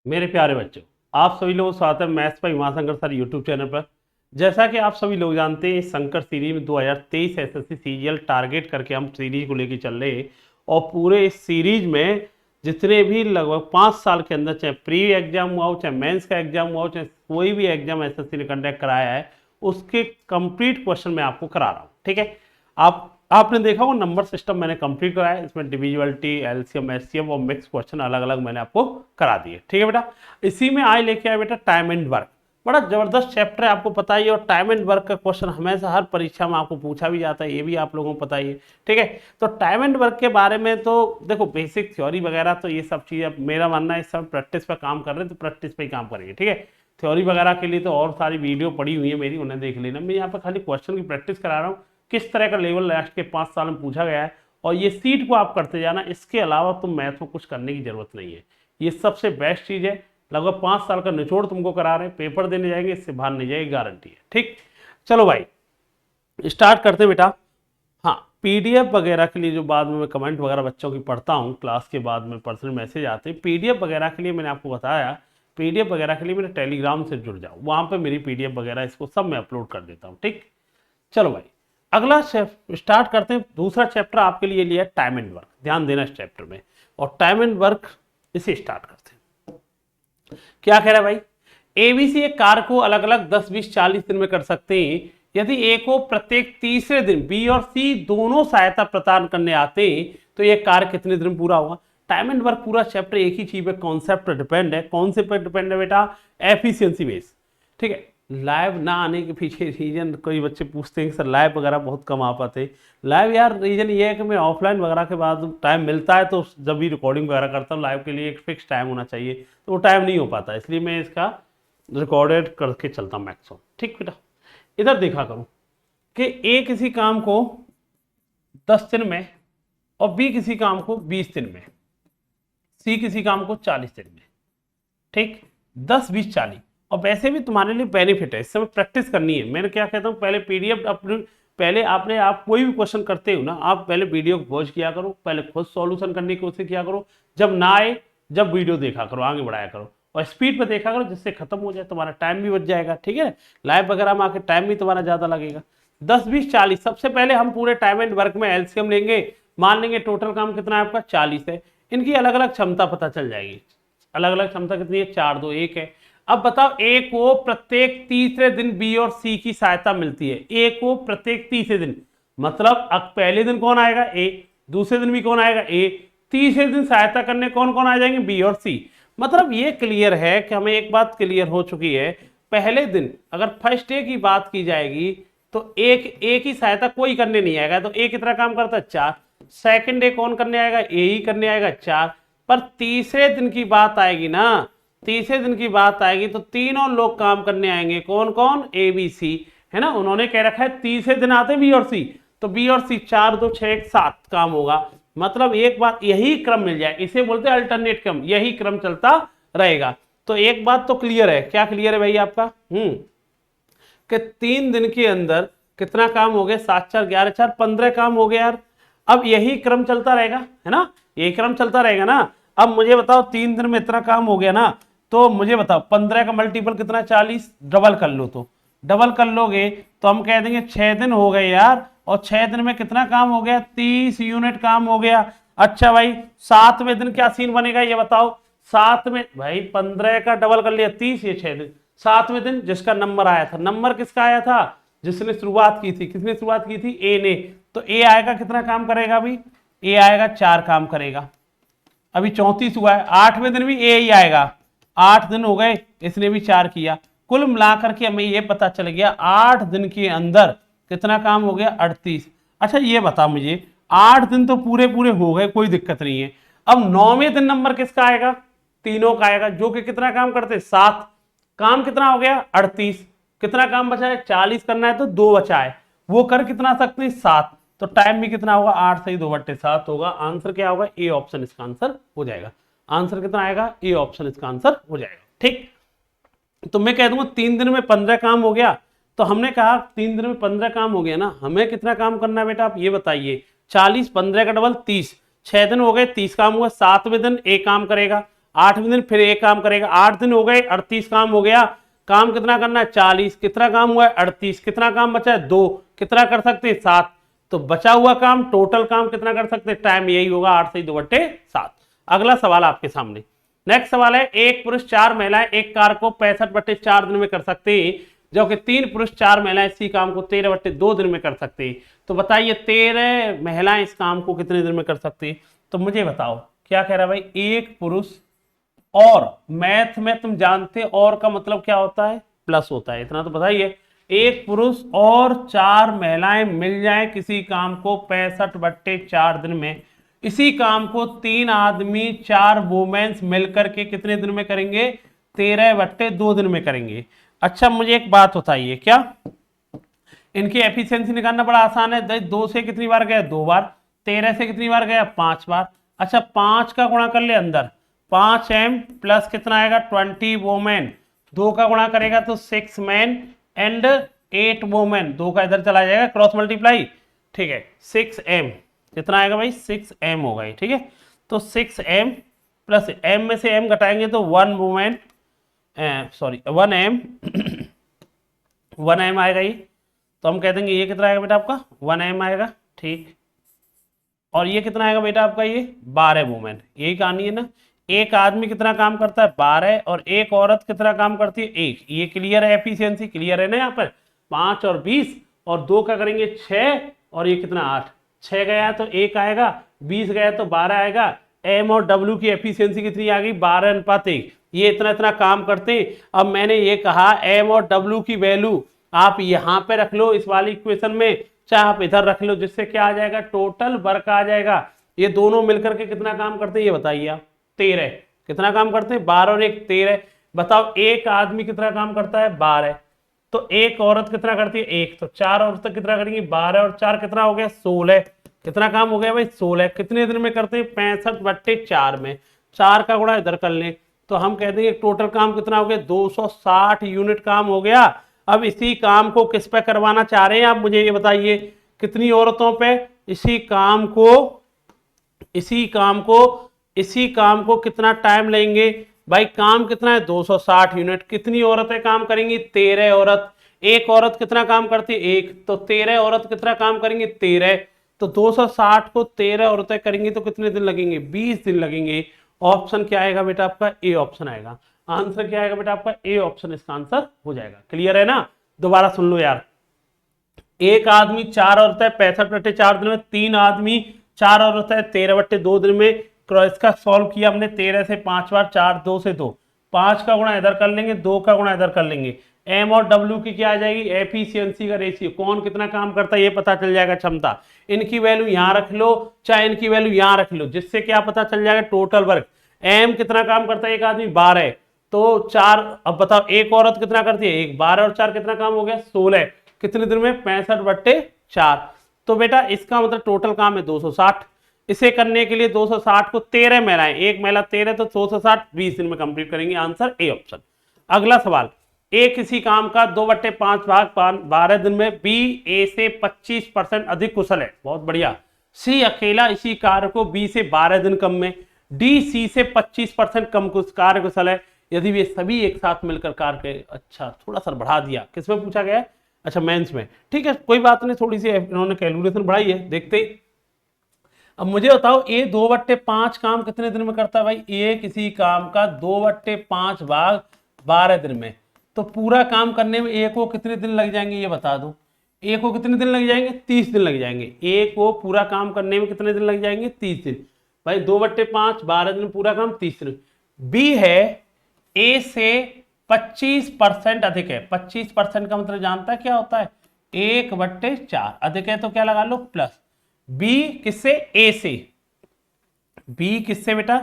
मेरे प्यारे बच्चों, आप सभी लोगों का स्वागत है maths by Umashankar sir YouTube channel पर। जैसा कि आप सभी लोग जानते हैं, शंकर सीरीज में 2023 एसएससी सीजीएल टारगेट करके हम सीरीज को लेकर चल रहे हैं। और पूरे इस सीरीज में जितने भी लगभग 5 साल के अंदर, चाहे प्री एग्जाम हुआ हो, चाहे मेंस का एग्जाम हुआ हो, चाहे कोई भी एग्जाम एसएससी ने कंडक्ट कराया है, उसके कंप्लीट क्वेश्चन मैं आपको करा रहा हूँ। ठीक है, आपने देखा वो नंबर सिस्टम मैंने कंप्लीट कराया, इसमें डिविजिबिलिटी, एलसीएम, एचसीएफ और मिक्स क्वेश्चन अलग अलग मैंने आपको करा दिए। ठीक है बेटा, इसी में आज लेके आए बेटा टाइम एंड वर्क। बड़ा जबरदस्त चैप्टर है, आपको पता ही है। और टाइम एंड वर्क का क्वेश्चन हमेशा हर परीक्षा में आपको पूछा भी जाता है, ये भी आप लोगों को पता ही है। ठीक है, तो टाइम एंड वर्क के बारे में तो देखो, बेसिक थ्योरी वगैरह तो ये सब चीज़, मेरा मानना है सब प्रैक्टिस पर काम कर रहे हैं तो प्रैक्टिस पे ही काम करेंगे। ठीक है, थ्योरी वगैरह के लिए तो और सारी वीडियो पड़ी हुई है मेरी, उन्हें देख लेना। मैं यहाँ पर खाली क्वेश्चन की प्रैक्टिस करा रहा हूँ, किस तरह का लेवल लास्ट के 5 साल में पूछा गया है, और ये सीट को आप करते जाना। इसके अलावा तुम मैथ में कुछ करने की जरूरत नहीं है, ये सबसे बेस्ट चीज़ है। लगभग 5 साल का निचोड़ तुमको करा रहे हैं, पेपर देने जाएंगे, इससे बाहर नहीं जाएगी, गारंटी है। ठीक, चलो भाई स्टार्ट करते हैं बेटा। हाँ, पीडीएफ वगैरह के लिए जो बाद में मैं कमेंट वगैरह बच्चों की पढ़ता हूँ, क्लास के बाद में पर्सनल मैसेज आते हैं, पीडीएफ वगैरह के लिए मैंने आपको बताया, पीडीएफ वगैरह के लिए मेरे टेलीग्राम से जुड़ जाओ, वहाँ पे मेरी पीडीएफ वगैरह इसको सब मैं अपलोड कर देता हूँ। ठीक, चलो भाई अगला स्टार्ट करते हैं। दूसरा चैप्टर आपके लिए लिया टाइम एंड वर्क, ध्यान देना इस चैप्टर में। और टाइम एंड वर्क इसे स्टार्ट करते हैं। क्या कह रहा है भाई, एबीसी एक कार्य को अलग अलग 10, 20, 40 दिन में कर सकते हैं। यदि ए को प्रत्येक तीसरे दिन बी और सी दोनों सहायता प्रदान करने आते हैं तो यह कार्य कितने दिन में पूरा होगा। टाइम एंड वर्क पूरा चैप्टर एक ही चीज पे, कॉन्सेप्ट पर डिपेंड है। कौन से पर डिपेंड है बेटा, एफिशिएंसी बेस। ठीक है, लाइव ना आने के पीछे रीजन, कोई बच्चे पूछते हैं सर लाइव वगैरह बहुत कम आ पाते। लाइव यार रीजन ये है कि मैं ऑफलाइन वगैरह के बाद टाइम मिलता है तो जब भी रिकॉर्डिंग वगैरह करता हूँ, लाइव के लिए एक फिक्स टाइम होना चाहिए, तो वो टाइम नहीं हो पाता, इसलिए मैं इसका रिकॉर्डेड करके चलता हूँ मैक्सिमम। ठीक बेटा, इधर देखा करूँ कि ए किसी काम को 10 दिन में और बी किसी काम को 20 दिन में, सी किसी काम को 40 दिन में। ठीक, 10, 20, 40। और वैसे भी तुम्हारे लिए बेनिफिट है, इस समय प्रैक्टिस करनी है। मैंने क्या कहता हूँ, पहले पीडीएफ अपने, पहले आपने, आप कोई भी क्वेश्चन करते हो ना, आप पहले वीडियो को वॉच किया करो, पहले खुद सॉल्यूशन करने की कोशिश किया करो, जब ना आए जब वीडियो देखा करो, आगे बढ़ाया करो, और स्पीड पर देखा करो, जिससे खत्म हो जाए, तुम्हारा टाइम भी बच जाएगा। ठीक है, लाइव वगैरह में आके टाइम भी तुम्हारा ज्यादा लगेगा। 10, 20, 40। सबसे पहले हम पूरे टाइम एंड वर्क में एलसीएम लेंगे, मान लेंगे टोटल काम कितना है आपका, 40 है। इनकी अलग अलग क्षमता पता चल जाएगी। अलग अलग क्षमता कितनी है, 4, 2, 1 है। अब बताओ, ए को प्रत्येक तीसरे दिन बी और सी की सहायता मिलती है। ए को प्रत्येक तीसरे दिन, मतलब अब पहले दिन कौन आएगा, ए, दूसरे दिन भी कौन आएगा, ए, तीसरे दिन सहायता करने कौन कौन आ जाएंगे, बी और सी। मतलब ये क्लियर है कि हमें एक बात क्लियर हो चुकी है, पहले दिन अगर फर्स्ट डे की बात की जाएगी तो एक की सहायता कोई करने नहीं आएगा, तो ए कितना काम करता है, 4। सेकंड डे कौन करने आएगा, ए ही करने आएगा, 4। पर तीसरे दिन की बात आएगी ना, तीसरे दिन की बात आएगी तो तीनों लोग काम करने आएंगे। कौन कौन, ए बी सी, है ना। उन्होंने कह रखा है तीसरे दिन आते बी और सी, तो बी और सी 4, 2, 6, 7 काम होगा। मतलब एक बात, यही क्रम मिल जाए, इसे बोलते हैं अल्टरनेट क्रम, यही क्रम चलता रहेगा। तो एक बात तो क्लियर है, क्या क्लियर है भाई आपका, कि 3 दिन के अंदर कितना काम हो गया, 7, 4, 11, 4, 15 काम हो गया यार। अब यही क्रम चलता रहेगा, है ना, यही क्रम चलता रहेगा ना। अब मुझे बताओ 3 दिन में इतना काम हो गया ना, तो मुझे बताओ 15 का मल्टीपल कितना, 40। डबल कर लो, तो डबल कर लोगे तो हम कह देंगे 6 दिन हो गए यार, और 6 दिन में कितना काम हो गया, 30 यूनिट काम हो गया। अच्छा भाई 7वें दिन क्या सीन बनेगा ये बताओ, 7 में भाई 15 का डबल कर लिया 30, ये 6 दिन। 7वें दिन जिसका नंबर आया था, नंबर किसका आया था, जिसने शुरुआत की थी, किसने शुरुआत की थी, ए ने, तो ए आएगा कितना काम करेगा अभी, ए आएगा 4 काम करेगा। अभी 34 हुआ है, 8वें दिन भी ए ही आएगा, 8 दिन हो गए, इसने भी 4 किया। कुल मिलाकर के हमें ये पता चल गया 8 दिन के अंदर कितना काम हो गया, 38। अच्छा ये बता मुझे, 8 दिन तो पूरे पूरे हो गए, कोई दिक्कत नहीं है। अब 9वें दिन नंबर किसका आएगा, तीनों का आएगा, जो कि कितना काम करते, 7। काम कितना हो गया, 38। कितना काम बचा है, 40 करना है तो 2 बचा है, वो कर कितना सकते हैं, 7। तो टाइम भी कितना होगा, 8 से 2/7 होगा। आंसर क्या होगा, ए ऑप्शन इसका आंसर हो जाएगा। आंसर कितना आएगा, ए ऑप्शन इसका आंसर हो जाएगा। ठीक, तो मैं कह दूंगा 3 दिन में 15 काम हो गया, तो हमने कहा 3 दिन में 15 काम हो गया ना, हमें कितना काम करना है बेटा, आप ये बताइए। 40, 15 का डबल 30, 6 दिन हो गए, 30 काम हुआ। 7वें दिन एक काम करेगा, 8वें दिन फिर एक काम करेगा, 8 दिन हो गए, 38 काम हो गया। काम कितना करना है 40, कितना काम हुआ है 38, कितना काम बचा है 2, कितना कर सकते हैं 7, तो बचा हुआ काम टोटल काम कितना कर सकते हैं, टाइम यही होगा 8 से 2/7। अगला सवाल आपके सामने, नेक्स्ट सवाल है, एक पुरुष 4 महिलाएं एक कार्य को 65/4 दिन में कर सकते हैं, जबकि 3 पुरुष 4 महिलाएं इसी काम को 13/2 दिन में कर सकते हैं। तो बताइए 13 महिलाएं इस काम को कितने दिन में कर सकती हैं? तो मुझे बताओ क्या कह रहा है भाई, एक पुरुष और, मैथ में तुम जानते और का मतलब क्या होता है, प्लस होता है, इतना तो बताइए। एक पुरुष और 4 महिलाएं मिल जाएं किसी काम को 65/4 दिन में, इसी काम को 3 आदमी 4 वुमेन्स मिलकर के कितने दिन में करेंगे, 13/2 दिन में करेंगे। अच्छा मुझे एक बात बताइए, क्या इनकी एफिशिएंसी निकालना बड़ा आसान है, 2 से कितनी बार गया 2 बार, 13 से कितनी बार गया 5 बार। अच्छा 5 का गुणा कर ले अंदर, 5m प्लस कितना आएगा 20 वोमेन, 2 का गुणा करेगा तो 6 मैन एंड 8 वोमेन, 2 का इधर चला जाएगा क्रॉस मल्टीप्लाई, ठीक है 6m, कितना आएगा भाई 6m होगा ये, ठीक है। तो 6m प्लस m में से m घटाएंगे तो 1 वोमेन, सॉरी 1m 1m आएगा ये, तो हम कह देंगे ये कितना आएगा बेटा आपका 1m आएगा, ठीक। और ये कितना आएगा बेटा आपका ये 12 वुमेन, यही कहानी है ना। एक आदमी कितना काम करता है 12 और एक औरत कितना काम करती है 1, ये क्लियर है, एफिशिएंसी क्लियर है ना। यहाँ पर 5 और 20 और 2 का करेंगे 6 और ये कितना 8, 6 गया तो 1 आएगा, 20 गया तो 12 आएगा। एम और डब्ल्यू की एफिशिएंसी कितनी आ गई 12:1, ये इतना इतना काम करते हैं। अब मैंने ये कहा एम और डब्ल्यू की वैल्यू आप यहाँ पे रख लो इस वाली इक्वेशन में, चाहे आप इधर रख लो, जिससे क्या आ जाएगा टोटल वर्क आ जाएगा। ये दोनों मिलकर के कितना काम करते हैं ये बताइए आप, 13, कितना काम करते हैं 12 और 1 13। बताओ एक आदमी कितना काम करता है 12, तो एक औरत कितना करती है 1, तो 4 औरतें कितना करेंगी 12 और 4 कितना हो गया 16, कितना काम हो गया भाई 16, कितने दिन में करते हैं 65/4 में, 4 का गुणा इधर कर ले तो हम कह देंगे टोटल काम कितना हो गया 260 यूनिट काम हो गया। अब इसी काम को किस पे करवाना चाह रहे हैं आप मुझे ये बताइए, कितनी औरतों पे, इसी काम को कितना टाइम लेंगे भाई, काम कितना है 260 यूनिट, कितनी औरतें काम करेंगी 13 औरत, एक औरत कितना काम करती है 1, तो 13 औरत कितना काम करेंगी 13, तो 260 को 13 औरतें करेंगी तो कितने दिन लगेंगे 20 दिन लगेंगे। ऑप्शन क्या आएगा बेटा आपका ए ऑप्शन आएगा, आंसर क्या आएगा बेटा आपका ए ऑप्शन इसका आंसर हो जाएगा। क्लियर है ना, दोबारा सुन लो यार, एक आदमी 4 औरतें 65/4 दिन में, 3 आदमी 4 औरतें 13/2 दिन में, इसका सॉल्व किया हमने 13 से 5 बार, 4 2 से 2, 5 का गुणा इधर कर लेंगे 2 का गुणा इधर कर लेंगे, एम और डब्ल्यू की क्या आ जाएगी एफिशिएंसी का रेशियो, कौन कितना काम करता है ये पता चल जाएगा, क्षमता, इनकी वैल्यू यहां रख लो चाहे इनकी वैल्यू यहां रख लो, जिससे क्या पता चल जाएगा टोटल वर्क। एम कितना काम करता है एक आदमी 12, तो 4, अब बताओ एक औरत कितना करती है 1, 12 और 4 कितना काम हो गया 16, कितने दिन में 65/4, तो बेटा इसका मतलब टोटल काम है 260। इसे करने के लिए 260 को 13 महिलाएं, एक महिला 13 तो 260 20 दिन में कंप्लीट करेंगे, आंसर ए ऑप्शन। अगला सवाल, ए किसी काम का 2/5 भाग 12 दिन में, बी ए से 25% अधिक कुशल है, बहुत बढ़िया, सी अकेला इसी कार्य को बी से 12 दिन कम में, डी सी से 25% कम कार्य कुशल है यदि वे सभी एक साथ मिलकर कार्य, अच्छा थोड़ा सा बढ़ा दिया, किसमें पूछा गया है, अच्छा मेंस में, ठीक है कोई बात नहीं, थोड़ी सी इन्होंने कैलकुलेशन बढ़ाई है, देखते ही। अब मुझे बताओ ए 2/5 काम कितने दिन में करता है भाई, ए किसी काम का 2/5 भाग 12 दिन में, तो पूरा काम करने में ए को कितने दिन लग जाएंगे ये बता दो, ए को कितने दिन लग जाएंगे 30 दिन लग जाएंगे, ए को पूरा काम करने में कितने दिन लग जाएंगे 30 दिन, भाई 2/5 12 दिन पूरा काम 30 दिन। बी है ए से 25% अधिक है, 25% का मतलब जानता है क्या होता है 1/4, अधिक है तो क्या लगा लो प्लस, बी किससे ए से, बी किससे बेटा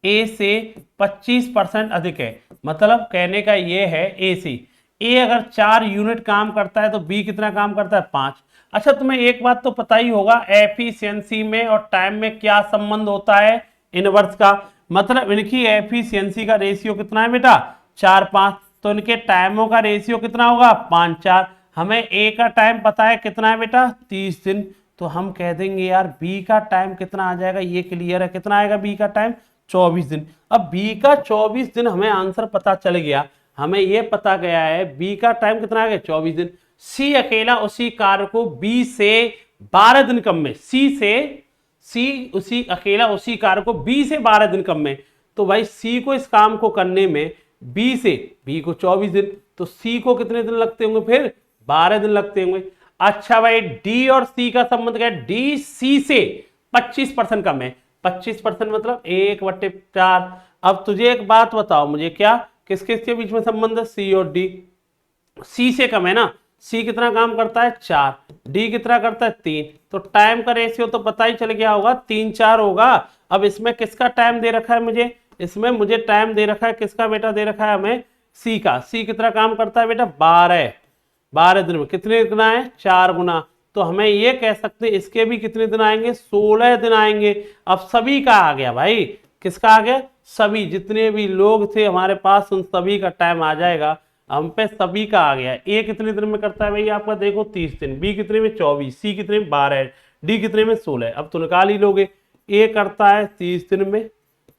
ए से 25% अधिक है, मतलब कहने का ये है ए से, ए अगर 4 यूनिट काम करता है तो बी कितना काम करता है 5। अच्छा तुम्हें एक बात तो पता ही होगा एफिशिएंसी में और टाइम में क्या संबंध होता है इनवर्स का, मतलब इनकी एफिशिएंसी का रेशियो कितना है बेटा 4:5, तो इनके टाइमों का रेशियो कितना होगा 5:4, हमें ए का टाइम पता है कितना है बेटा 30 दिन, तो हम कह देंगे यार बी का टाइम कितना आ जाएगा, ये क्लियर है कितना आएगा बी का टाइम 24 दिन। अब बी का 24 दिन हमें आंसर पता चल गया, हमें ये पता गया है बी का टाइम कितना आ गया 24 दिन। सी अकेला उसी कार्य को बी से 12 दिन कम में, सी उसी अकेला उसी कार्य को बी से 12 दिन कम में, तो भाई सी को इस काम को करने में बी को 24 दिन, तो सी को कितने दिन लगते होंगे फिर 12 दिन लगते होंगे। अच्छा भाई डी और सी का संबंध क्या है, डी सी से 25% कम है, 25% मतलब 1/4। अब तुझे एक बात बताओ मुझे, क्या किस किस के बीच में संबंध है, सी और डी। सी से कम है ना, सी कितना काम करता है 4, डी कितना करता है 3, तो टाइम का रेशियो तो पता ही चल गया होगा 3-4 होगा। अब इसमें किसका टाइम दे रखा है मुझे, इसमें मुझे टाइम दे रखा है किसका बेटा, दे रखा है हमें सी का। सी कितना काम करता है बेटा 12 दिन में, कितने गुना है 4 गुना, तो हमें ये कह सकते हैं इसके भी कितने दिन आएंगे 16 दिन आएंगे। अब सभी का आ गया भाई, किसका आ गया, सभी जितने भी लोग थे हमारे पास उन सभी का टाइम आ जाएगा, हम पे सभी का आ गया। ए कितने दिन में करता है भाई आपका, देखो 30 दिन, बी कितने में 24, सी कितने में 12, डी कितने में 16। अब तो निकाल ही लोगे, ए करता है 30 दिन में,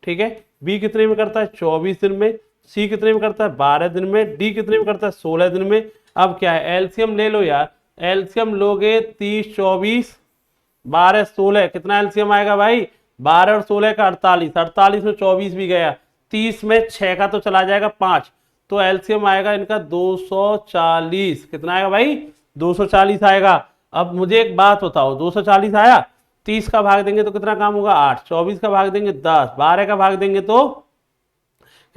ठीक है, बी कितने में करता है 24 दिन में, सी कितने में करता है 12 दिन में, डी कितने में करता है 16 दिन में। अब क्या है, एलसीएम ले लो यार, एलसीएम लोगे 30 24 12 16, कितना एलसीएम आएगा भाई 12 और 16 का 48, 48 में 24 भी गया, 30 में 6 का तो चला जाएगा 5, तो एलसीएम आएगा इनका 240। कितना आएगा भाई 240 आएगा। अब मुझे एक बात बताओ, 240 आया, 30 का भाग देंगे तो कितना काम होगा 8, 24 का भाग देंगे 10, 12 का भाग देंगे तो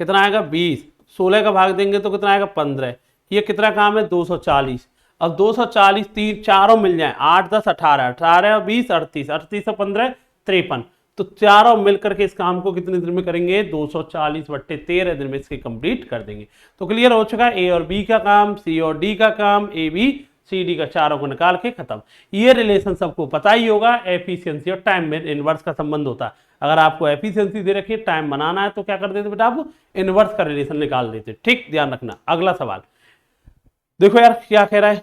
कितना आएगा 20, 16 का भाग देंगे तो कितना आएगा 15, ये कितना काम है 240। अब 240 3 चारों मिल जाए, 8 10 18, 18 और 20 38, 38 और 15 53, तो चारों मिलकर के इस काम को कितने दिन में करेंगे 240/13 दिन में इसके कंप्लीट कर देंगे। तो क्लियर हो चुका है, ए और बी का काम, सी और डी का काम, ए बी सी डी का, चारों को निकाल के खत्म। ये रिलेशन सबको पता ही होगा, एफिशिएंसी और टाइम में इनवर्स का संबंध होता है। अगर आपको एफिशिएंसी दे रखी है, टाइम बनाना है, तो क्या कर देते बेटा आप इनवर्स का रिलेशन निकाल देते। ठीक, ध्यान रखना। अगला सवाल देखो यार क्या कह रहा है,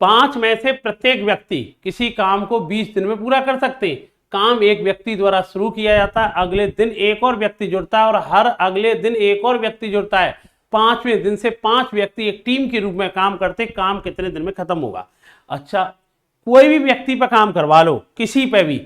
5 में से प्रत्येक व्यक्ति किसी काम को 20 दिन में पूरा कर सकते हैं। काम एक व्यक्ति द्वारा शुरू किया जाता है, अगले दिन एक और व्यक्ति जुड़ता है और हर अगले दिन एक और व्यक्ति जुड़ता है। 5वें दिन से 5 व्यक्ति एक टीम के रूप में काम करते, काम कितने दिन में खत्म होगा। अच्छा, कोई भी व्यक्ति पर काम करवा लो, किसी पे भी,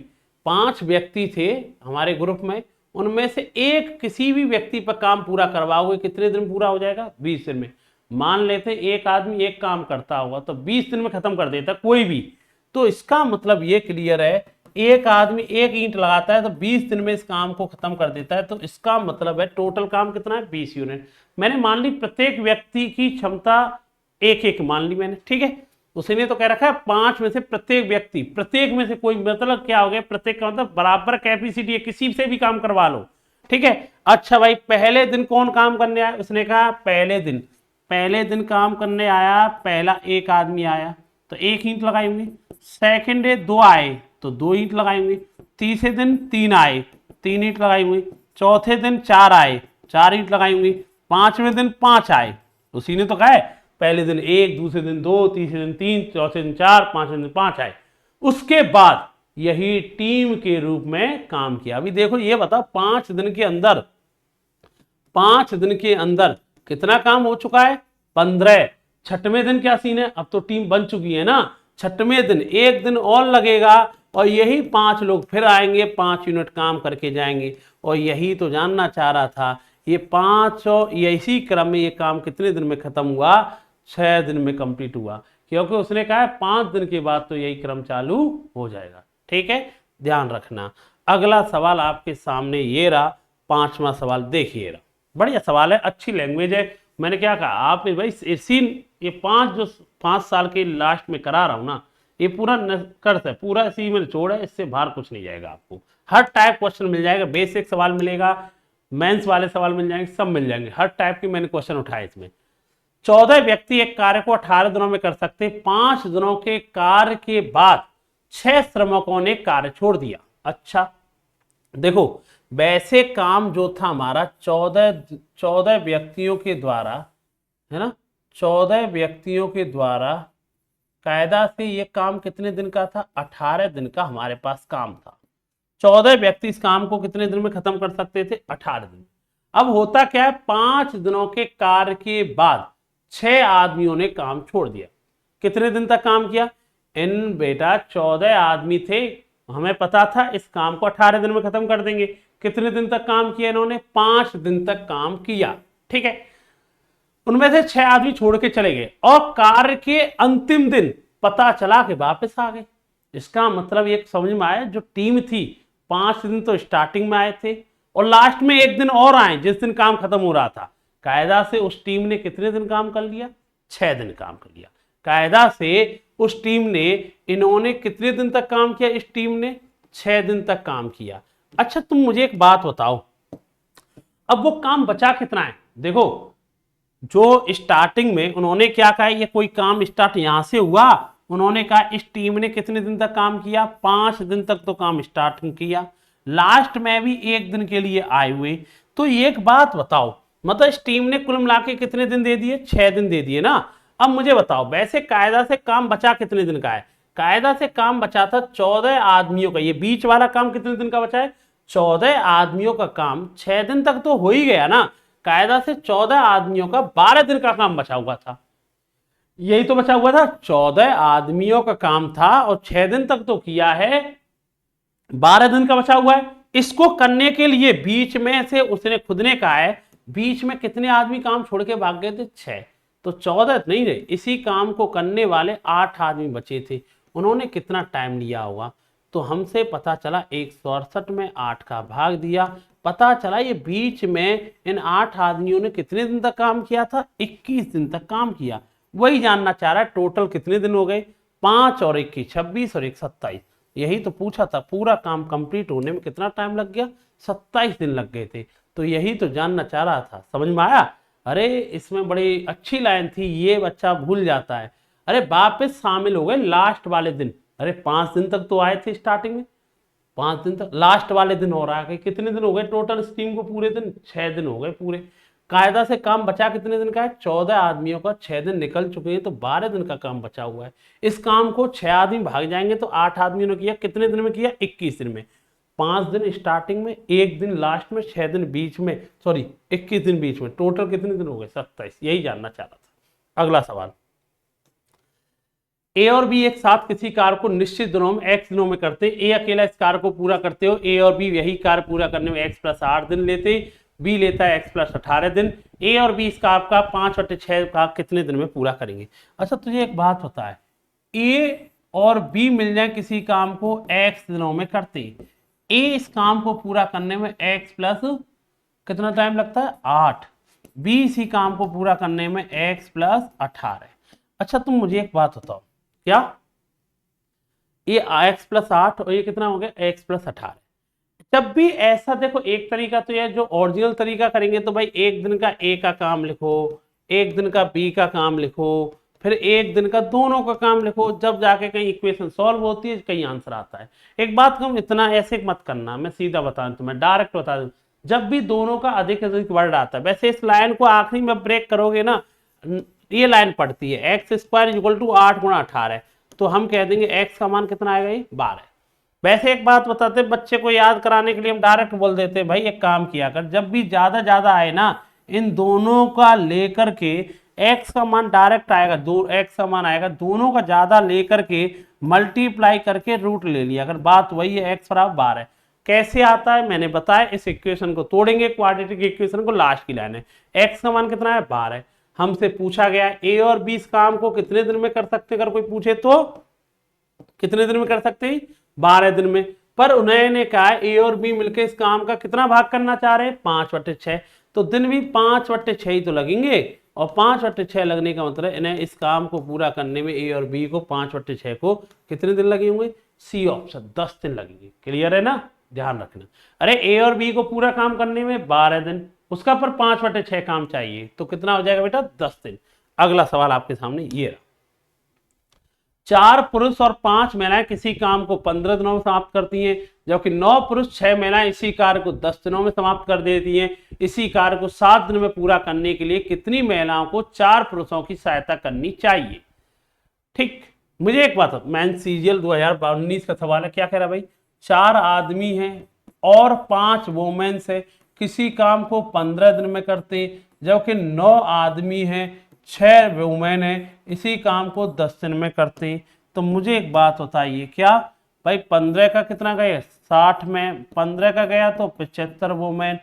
5 व्यक्ति थे हमारे ग्रुप में, उनमें से एक किसी भी व्यक्ति पर काम पूरा करवाओगे, कितने दिन पूरा हो जाएगा 20 दिन में। मान लेते एक आदमी एक काम करता होगा तो 20 दिन में खत्म कर देता कोई भी, तो इसका मतलब ये क्लियर है, एक आदमी एक ईंट लगाता है तो 20 दिन में इस काम को खत्म कर देता है, तो इसका मतलब है टोटल काम कितना है 20 यूनिट। मैंने मान ली प्रत्येक व्यक्ति की क्षमता एक मान ली मैंने, ठीक है, उसने तो कह रखा है 5 में से प्रत्येक व्यक्ति, प्रत्येक में से कोई, मतलब क्या हो गया, प्रत्येक का मतलब बराबर कैपेसिटी है, किसी से भी काम करवा लो, ठीक है। अच्छा भाई पहले दिन कौन काम करने आया, उसने कहा पहले दिन काम करने आया, पहला एक आदमी आया तो एक ईंट लगाएंगे, सेकंड डे 2 आए तो 2 ईंट लगाएंगे, तीसरे दिन 3 आए 3 ईंट लगाएंगे, चौथे दिन 4 आए 4 ईंट लगाएंगे, 5वें दिन 5 आए, उसी ने तो कहा है पहले दिन 1, दूसरे दिन 2, तीसरे दिन 3, चौथे दिन 4, 5वें दिन 5 आए। उसके बाद यही टीम के रूप में काम किया। अभी देखो ये बताओ 5 दिन के अंदर कितना काम हो चुका है 15। छठवें दिन क्या सीन है, अब तो टीम बन चुकी है ना, छठवें दिन एक दिन और लगेगा और यही 5 लोग फिर आएंगे, 5 यूनिट काम करके जाएंगे। और यही तो जानना चाह रहा था, ये 5 और इसी क्रम में ये काम कितने दिन में खत्म हुआ, 6 दिन में कंप्लीट हुआ, क्योंकि उसने कहा है 5 दिन के बाद तो यही क्रम चालू हो जाएगा। ठीक है, ध्यान रखना। अगला सवाल आपके सामने ये रहा, 5वां सवाल देखिए, बढ़िया सवाल है, अच्छी लैंग्वेज है। मैंने क्या कहा आप भाई इसी ये 5 साल के लास्ट में करा रहा हूं ना, ये पूरा कर्स है, पूरा इसी में निचोड़ है, इससे बाहर कुछ नहीं जाएगा। आपको हर टाइप क्वेश्चन मिल जाएगा, बेसिक सवाल मिलेगा, मेंस वाले सवाल मिल जाएंगे, सब मिल जाएंगे, हर टाइप के मैंने क्वेश्चन उठाए इसमें। 14 व्यक्ति एक कार्य को 18 दिनों में कर सकते, 5 दिनों के कार्य के बाद 6 श्रमिकों ने कार्य छोड़ दिया। अच्छा देखो, वैसे काम जो था हमारा 14 व्यक्तियों के द्वारा, है ना, 14 व्यक्तियों के द्वारा कायदा से ये काम कितने दिन का था, 18 दिन का हमारे पास काम था। 14 व्यक्ति इस काम को कितने दिन में खत्म कर सकते थे? 18 दिन। अब होता क्या है, 5 दिनों के कार्य के बाद 6 आदमियों ने काम छोड़ दिया। कितने दिन तक काम किया? इन बेटा 14 आदमी थे, हमें पता था इस काम को 18 दिन में खत्म कर देंगे। कितने दिन तक काम किया इन्होंने? 5 दिन तक काम किया। ठीक है, उनमें से 6 आदमी छोड़ के चले गए और कार्य के अंतिम दिन पता चला कि वापस आ गए। इसका मतलब ये समझ में आया, जो टीम थी 5 दिन तो स्टार्टिंग में आए थे और लास्ट में 1 दिन और आए जिस दिन काम खत्म हो रहा था। कायदा से उस टीम ने कितने दिन काम कर लिया? 6 दिन काम कर लिया। कायदा से उस टीम ने, इन्होंने कितने दिन तक काम किया? इस टीम ने 6 दिन तक काम किया। अच्छा तुम मुझे एक बात बताओ, अब वो काम बचा कितना है? देखो, जो स्टार्टिंग में उन्होंने क्या कहा, ये कोई काम स्टार्ट यहां से हुआ, उन्होंने कहा इस टीम ने कितने दिन तक काम किया? 5 दिन तक तो काम स्टार्ट किया, लास्ट में भी 1 दिन के लिए आए हुए। तो एक बात बताओ, मतलब इस टीम ने कुल मिला के कितने दिन दे दिए? 6 दिन दे दिए ना। अब मुझे बताओ, वैसे कायदा से काम बचा कितने दिन का है? कायदा से काम बचा था 14 आदमियों का। ये बीच वाला काम कितने दिन का बचा है? 14 आदमियों का काम 6 दिन तक तो हो ही गया ना। कायदा से 14 आदमियों का 12 दिन का काम बचा हुआ था। यही तो बचा हुआ था, 14 आदमियों का काम था और 6 दिन तक तो किया है, 12 दिन का बचा हुआ है। इसको करने के लिए बीच में से उसने खुद ने कहा है, बीच में कितने आदमी काम छोड़ के भाग गए थे? 6। तो 14 नहीं रहे, इसी काम को करने वाले 8 आदमी बचे थे। उन्होंने कितना टाइम लिया होगा? तो हमसे पता चला 168 में 8 का भाग दिया, पता चला ये बीच में इन 8 आदमियों ने कितने दिन तक काम किया था? 21 दिन तक काम किया। वही जानना चाह रहा है टोटल कितने दिन हो गए? 5 और 1 की 26 और 1 27। यही तो पूछा था, पूरा काम कंप्लीट होने में कितना टाइम लग गया? 27 दिन लग गए थे। तो यही तो जानना चाह रहा था, समझ में आया? अरे इसमें बड़ी अच्छी लाइन थी, ये बच्चा भूल जाता है। अरे वापस शामिल हो गए लास्ट वाले दिन। अरे 5 दिन तक तो आए थे स्टार्टिंग में, 5 दिन तक, लास्ट वाले दिन और आ गए। कितने दिन हो गए टोटल स्कीम को? पूरे दिन 6 दिन हो गए पूरे। कायदा से काम बचा कितने दिन का है? 14 आदमियों का 6 दिन निकल चुके हैं, तो 12 दिन का काम बचा हुआ है। इस काम को 6 आदमी भाग जाएंगे तो 8 आदमियों ने किया, कितने दिन में किया? 21 दिन में। 5 दिन स्टार्टिंग में, 1 दिन लास्ट में, 6 दिन बीच में, सॉरी 21 दिन बीच में, टोटल कितने दिन हो गए? 27। यही जानना चाह रहा था। अगला सवाल, ए और बी एक साथ किसी कार्य को निश्चित दिनों में x दिनों में करते। ए अकेला इस कार्य को पूरा करते हो, ए और बी यही कार्य पूरा करने में x + 8 दिन लेते, बी लेता है x + 18 दिन। ए और बी इस कार्य का 5/6 का कितने दिन में पूरा करेंगे? अच्छा तुझे एक बात पता है, ए और बी मिल जाए किसी काम को x दिनों में करते, ए इस काम को पूरा करने में x प्लस कितना टाइम लगता है? 8, बी इसी काम को पूरा करने में x + 18। अच्छा तुम मुझे एक बात बताओ, क्या ये x + 8 और ये कितना हो गया? x + 18। जब भी ऐसा देखो, एक तरीका तो यह जो ओरिजिनल तरीका करेंगे तो भाई 1 दिन का ए का काम लिखो, 1 दिन का बी का काम लिखो, फिर 1 दिन का दोनों का काम लिखो, जब जाके कहीं इक्वेशन सॉल्व होती है, कहीं आंसर आता है। एक बात कहूं, इतना ऐसे मत करना, मैं सीधा बता दूं, तुम्हें डायरेक्ट बता दूं, जब भी दोनों का अधिक अधिक वर्ड आता है, वैसे इस लाइन को आखिरी में ब्रेक करोगे ना, ये लाइन पड़ती है x² = 8 × 18, तो हम कह देंगे x का मान कितना आएगा? ये 12। वैसे एक बात बताते, बच्चे को याद कराने के लिए हम डायरेक्ट बोल देते भाई एक काम किया कर, जब भी ज्यादा ज्यादा आए ना, इन दोनों का लेकर के x का मान डायरेक्ट आएगा, x का मान आएगा, दोनों का ज्यादा लेकर के मल्टीप्लाई करके रूट ले लिया अगर, बात वही है x = 12। कैसे आता है मैंने बताया, इस इक्वेशन को तोड़ेंगे, क्वाड्रेटिक इक्वेशन को, लास्ट की लाइन है, x का मान कितना है? 12। हमसे पूछा गया ए और बी इस काम को कितने दिन में कर सकते, अगर कोई पूछे तो कितने दिन में कर सकते हैं? 12 दिन में। पर उन्होंने कहा ए और बी मिलकर इस काम का कितना भाग करना चाह रहे हैं? 5/6। तो दिन भी 5/6 ही तो लगेंगे, और 5/6 लगने का मतलब इन्हें इस काम को पूरा करने में ए और बी को 5/6 को कितने दिन लगे होंगे? सी ऑप्शन, 10 दिन लगेंगे। क्लियर है ना? ध्यान रखना। अरे ए और बी को पूरा काम करने में 12 दिन, उसका पर 5/6 काम चाहिए, तो कितना हो जाएगा बेटा? 10 दिन। अगला सवाल आपके सामने ये रहा, 4 पुरुष और 5 महिलाएं किसी काम को 15 दिनों में समाप्त करती हैं, जबकि 9 पुरुष 6 महिलाएं इसी कार्य को 10 दिनों में समाप्त कर देती हैं। इसी कार्य को 7 दिन में पूरा करने के लिए कितनी महिलाओं को 4 पुरुषों की सहायता करनी चाहिए? ठीक, मुझे एक बात, मैन सीजीएल 2019 का सवाल है, क्या कह रहा है भाई? 4 आदमी हैं और 5 वोमेन्स है, किसी काम को 15 दिन में करते हैं, जबकि 9 आदमी हैं 6 वुमेन है, इसी काम को 10 दिन में करते हैं। तो मुझे एक बात बताइए, क्या भाई 15 का कितना गया 60 में, 15 का गया तो 75 वुमेन,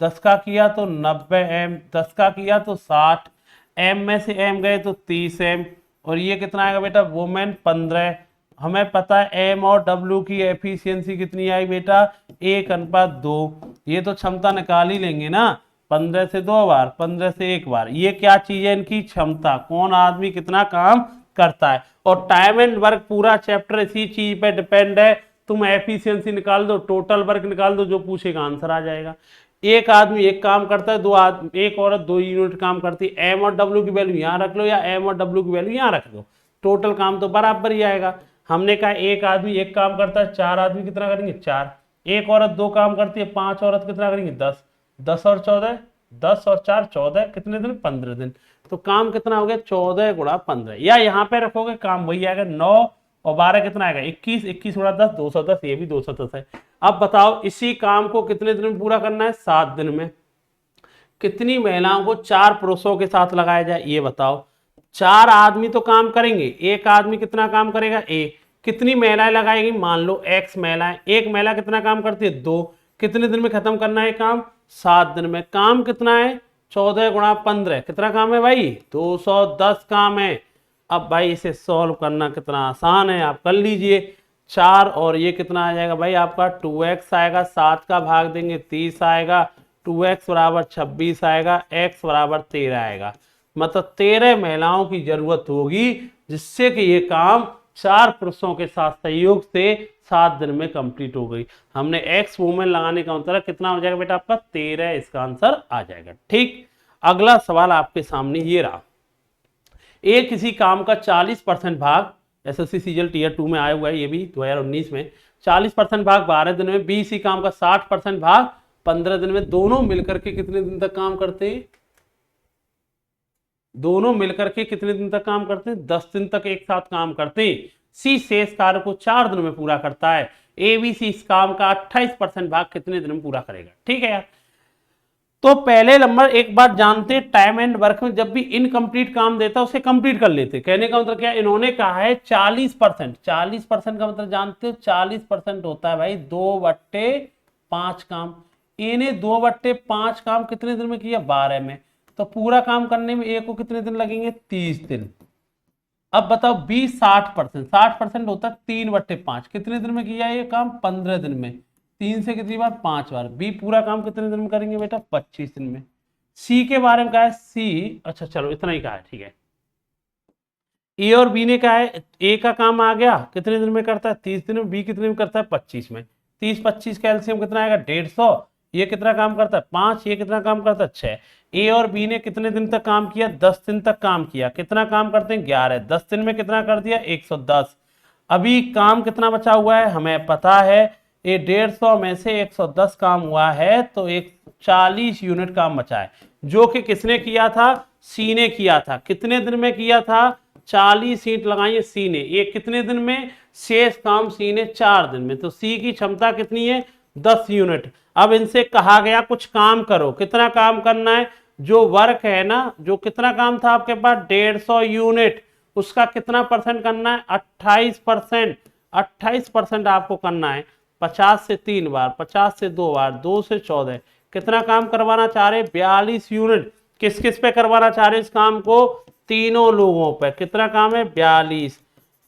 10 का किया तो 90 एम, 10 का किया तो 60 एम में से एम गए तो 30 एम, और ये कितना आएगा बेटा वुमेन 15। हमें पता है एम और डब्ल्यू की एफिशिएंसी कितनी आई बेटा 1:2। ये तो क्षमता निकाल ही लेंगे ना, 15 से 2 बार, 15 से 1 बार। ये क्या चीज है इनकी क्षमता, कौन आदमी कितना काम करता है। और टाइम एंड वर्क पूरा चैप्टर इसी चीज पे डिपेंड है। तुम एफिशिएंसी निकाल दो, टोटल वर्क निकाल दो, जो पूछेगा आंसर आ जाएगा। एक आदमी एक काम करता है, दो आदमी, एक औरत 2 यूनिट काम करती है। एम और डब्ल्यू की वैल्यू यहाँ रख लो या एम और डब्ल्यू की वैल्यू यहाँ रख लो, टोटल काम तो बराबर ही आएगा। हमने कहा एक आदमी एक काम करता है, 4 आदमी कितना करेंगे 4, एक औरत 2 काम करती है, 5 औरत कितना करेंगे 10, 10 और 14, 10 और 4 14, कितने दिन 15 दिन। तो काम कितना हो गया 14 गुणा 15, या यहाँ पे रखोगे काम वही आएगा 9 और 12 कितना आएगा 21, 21 गुणा 10 210, ये भी 210 है। अब बताओ इसी काम को कितने दिन में पूरा करना है 7 दिन में। कितनी महिलाओं को 4 पुरुषों के साथ लगाया जाए ये बताओ। 4 आदमी तो काम करेंगे, एक आदमी कितना काम करेगा ए, कितनी महिलाएं लगाएंगी मान लो x महिलाएं, एक महिला कितना काम करती है 2, कितने दिन में खत्म करना है काम 7 दिन में। काम कितना है 14 गुणा 15, कितना काम है भाई 210 काम है। अब भाई इसे सॉल्व करना कितना आसान है, आप कर लीजिए। 4 और ये कितना आ जाएगा भाई आपका 2x आएगा, 7 का भाग देंगे 30 आएगा, 2x बराबर 26 आएगा, x बराबर 13 आएगा। मतलब 13 महिलाओं की जरूरत होगी जिससे कि ये काम 4 पुरुषों के साथ सहयोग से 7 दिन में कंप्लीट हो गई। हमने x वुमेन लगाने का मतलब कितना हो जाएगा बेटा आपका 13, इसका आंसर आ जाएगा। ठीक, अगला सवाल आपके सामने ये रहा। ए किसी काम का 40% भाग, एसएससी सीजीएल टीयर 2 में आया हुआ है ये भी 2019 में, 40% भाग 12 दिन में, बी इसी काम का 60% भाग 15 दिन में, दोनों मिलकर के कितने दिन तक काम करते हैं, दोनों मिलकर के कितने दिन तक काम करते हैं 10 दिन तक एक साथ काम करते हैं। सी शेष कार्य को 4 दिन में पूरा करता है। ए बी सी इस काम का 28% भाग कितने दिन में पूरा करेगा। ठीक है यार, तो पहले नंबर एक बात जानते, टाइम एंड वर्क में जब भी इनकम्प्लीट काम देता उसे कंप्लीट कर लेते। कहने का मतलब क्या, इन्होंने कहा है 40%, 40% का मतलब जानते हो 40% होता है भाई 2/5 काम। इन्हें 2/5 काम कितने दिन में किया 12 में, तो पूरा काम करने में ए को कितने दिन लगेंगे 30 दिन। अब बताओ बी 60%, 60% होता है 3/5, कितने दिन में किया ये काम 15 दिन में, 3 से कितनी बार 5 बार। बी पूरा काम कितने दिन में करेंगे बेटा 25 दिन में। सी के बारे में कहा है, सी अच्छा चलो इतना ही कहा है ठीक है। ए और बी ने कहा है ए का काम आ गया कितने दिन में करता है 30 दिन में, बी कितने में करता है 25 में। 30-25 का एलसीएम कितना आएगा 150, ये कितना काम करता है 5, ये कितना काम करता है 6। ए और बी ने कितने दिन तक काम किया 10 दिन तक काम किया। कितना काम करते हैं 11, 10 दिन में कितना कर दिया 110। अभी काम कितना बचा हुआ है हमें पता है, ये 150 में से 110 काम हुआ है तो एक 40 यूनिट काम बचा है, जो कि किसने किया था सी ने किया था। कितने दिन में किया था 40 ईंट लगाइए सी ने, ये कितने दिन में, शेष काम सी ने 4 दिन में। तो सी की क्षमता कितनी है 10 यूनिट। अब इनसे कहा गया कुछ काम करो, कितना काम करना है, जो वर्क है ना, जो कितना काम था आपके पास 150 यूनिट, उसका कितना परसेंट करना है 28%। 28% आपको करना है। 50 से 3 बार, 50 से 2 बार, 2 से 14, कितना काम करवाना चाह रहे 42 यूनिट। किस किस पे करवाना चाह रहे इस काम को, तीनों लोगों पे। कितना काम है 42।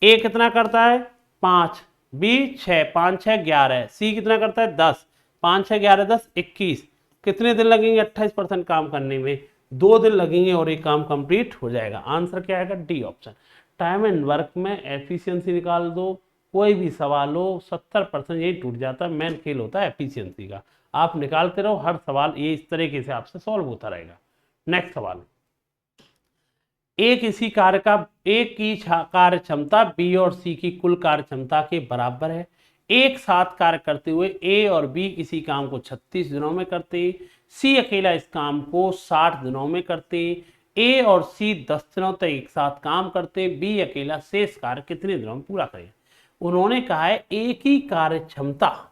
ए कितना करता है 5, बी 6, 5 6 11, सी कितना करता है 10, 5 6 11 10 21। कितने दिन लगेंगे 28% काम करने में, 2 दिन लगेंगे और ये काम कंप्लीट हो जाएगा। आंसर क्या आएगा D option. Time and work में एफिशिएंसी निकाल दो, कोई भी सवाल हो 70% यही टूट जाता है। मेन खेल होता है एफिशिएंसी का, आप निकालते रहो, हर सवाल ये इस तरीके से आपसे सॉल्व होता रहेगा। नेक्स्ट सवाल, एक इसी कार्य का एक की कार्य क्षमता बी और सी की कुल कार्य क्षमता के बराबर है। एक साथ कार्य करते हुए ए और बी इसी काम को 36 दिनों में करते, सी अकेला इस काम को 60 दिनों में करते, ए और सी 10 दिनों तक एक साथ काम करते, बी अकेला शेष कार्य कितने दिनों में पूरा करेगा। उन्होंने कहा है एक ही कार्य क्षमता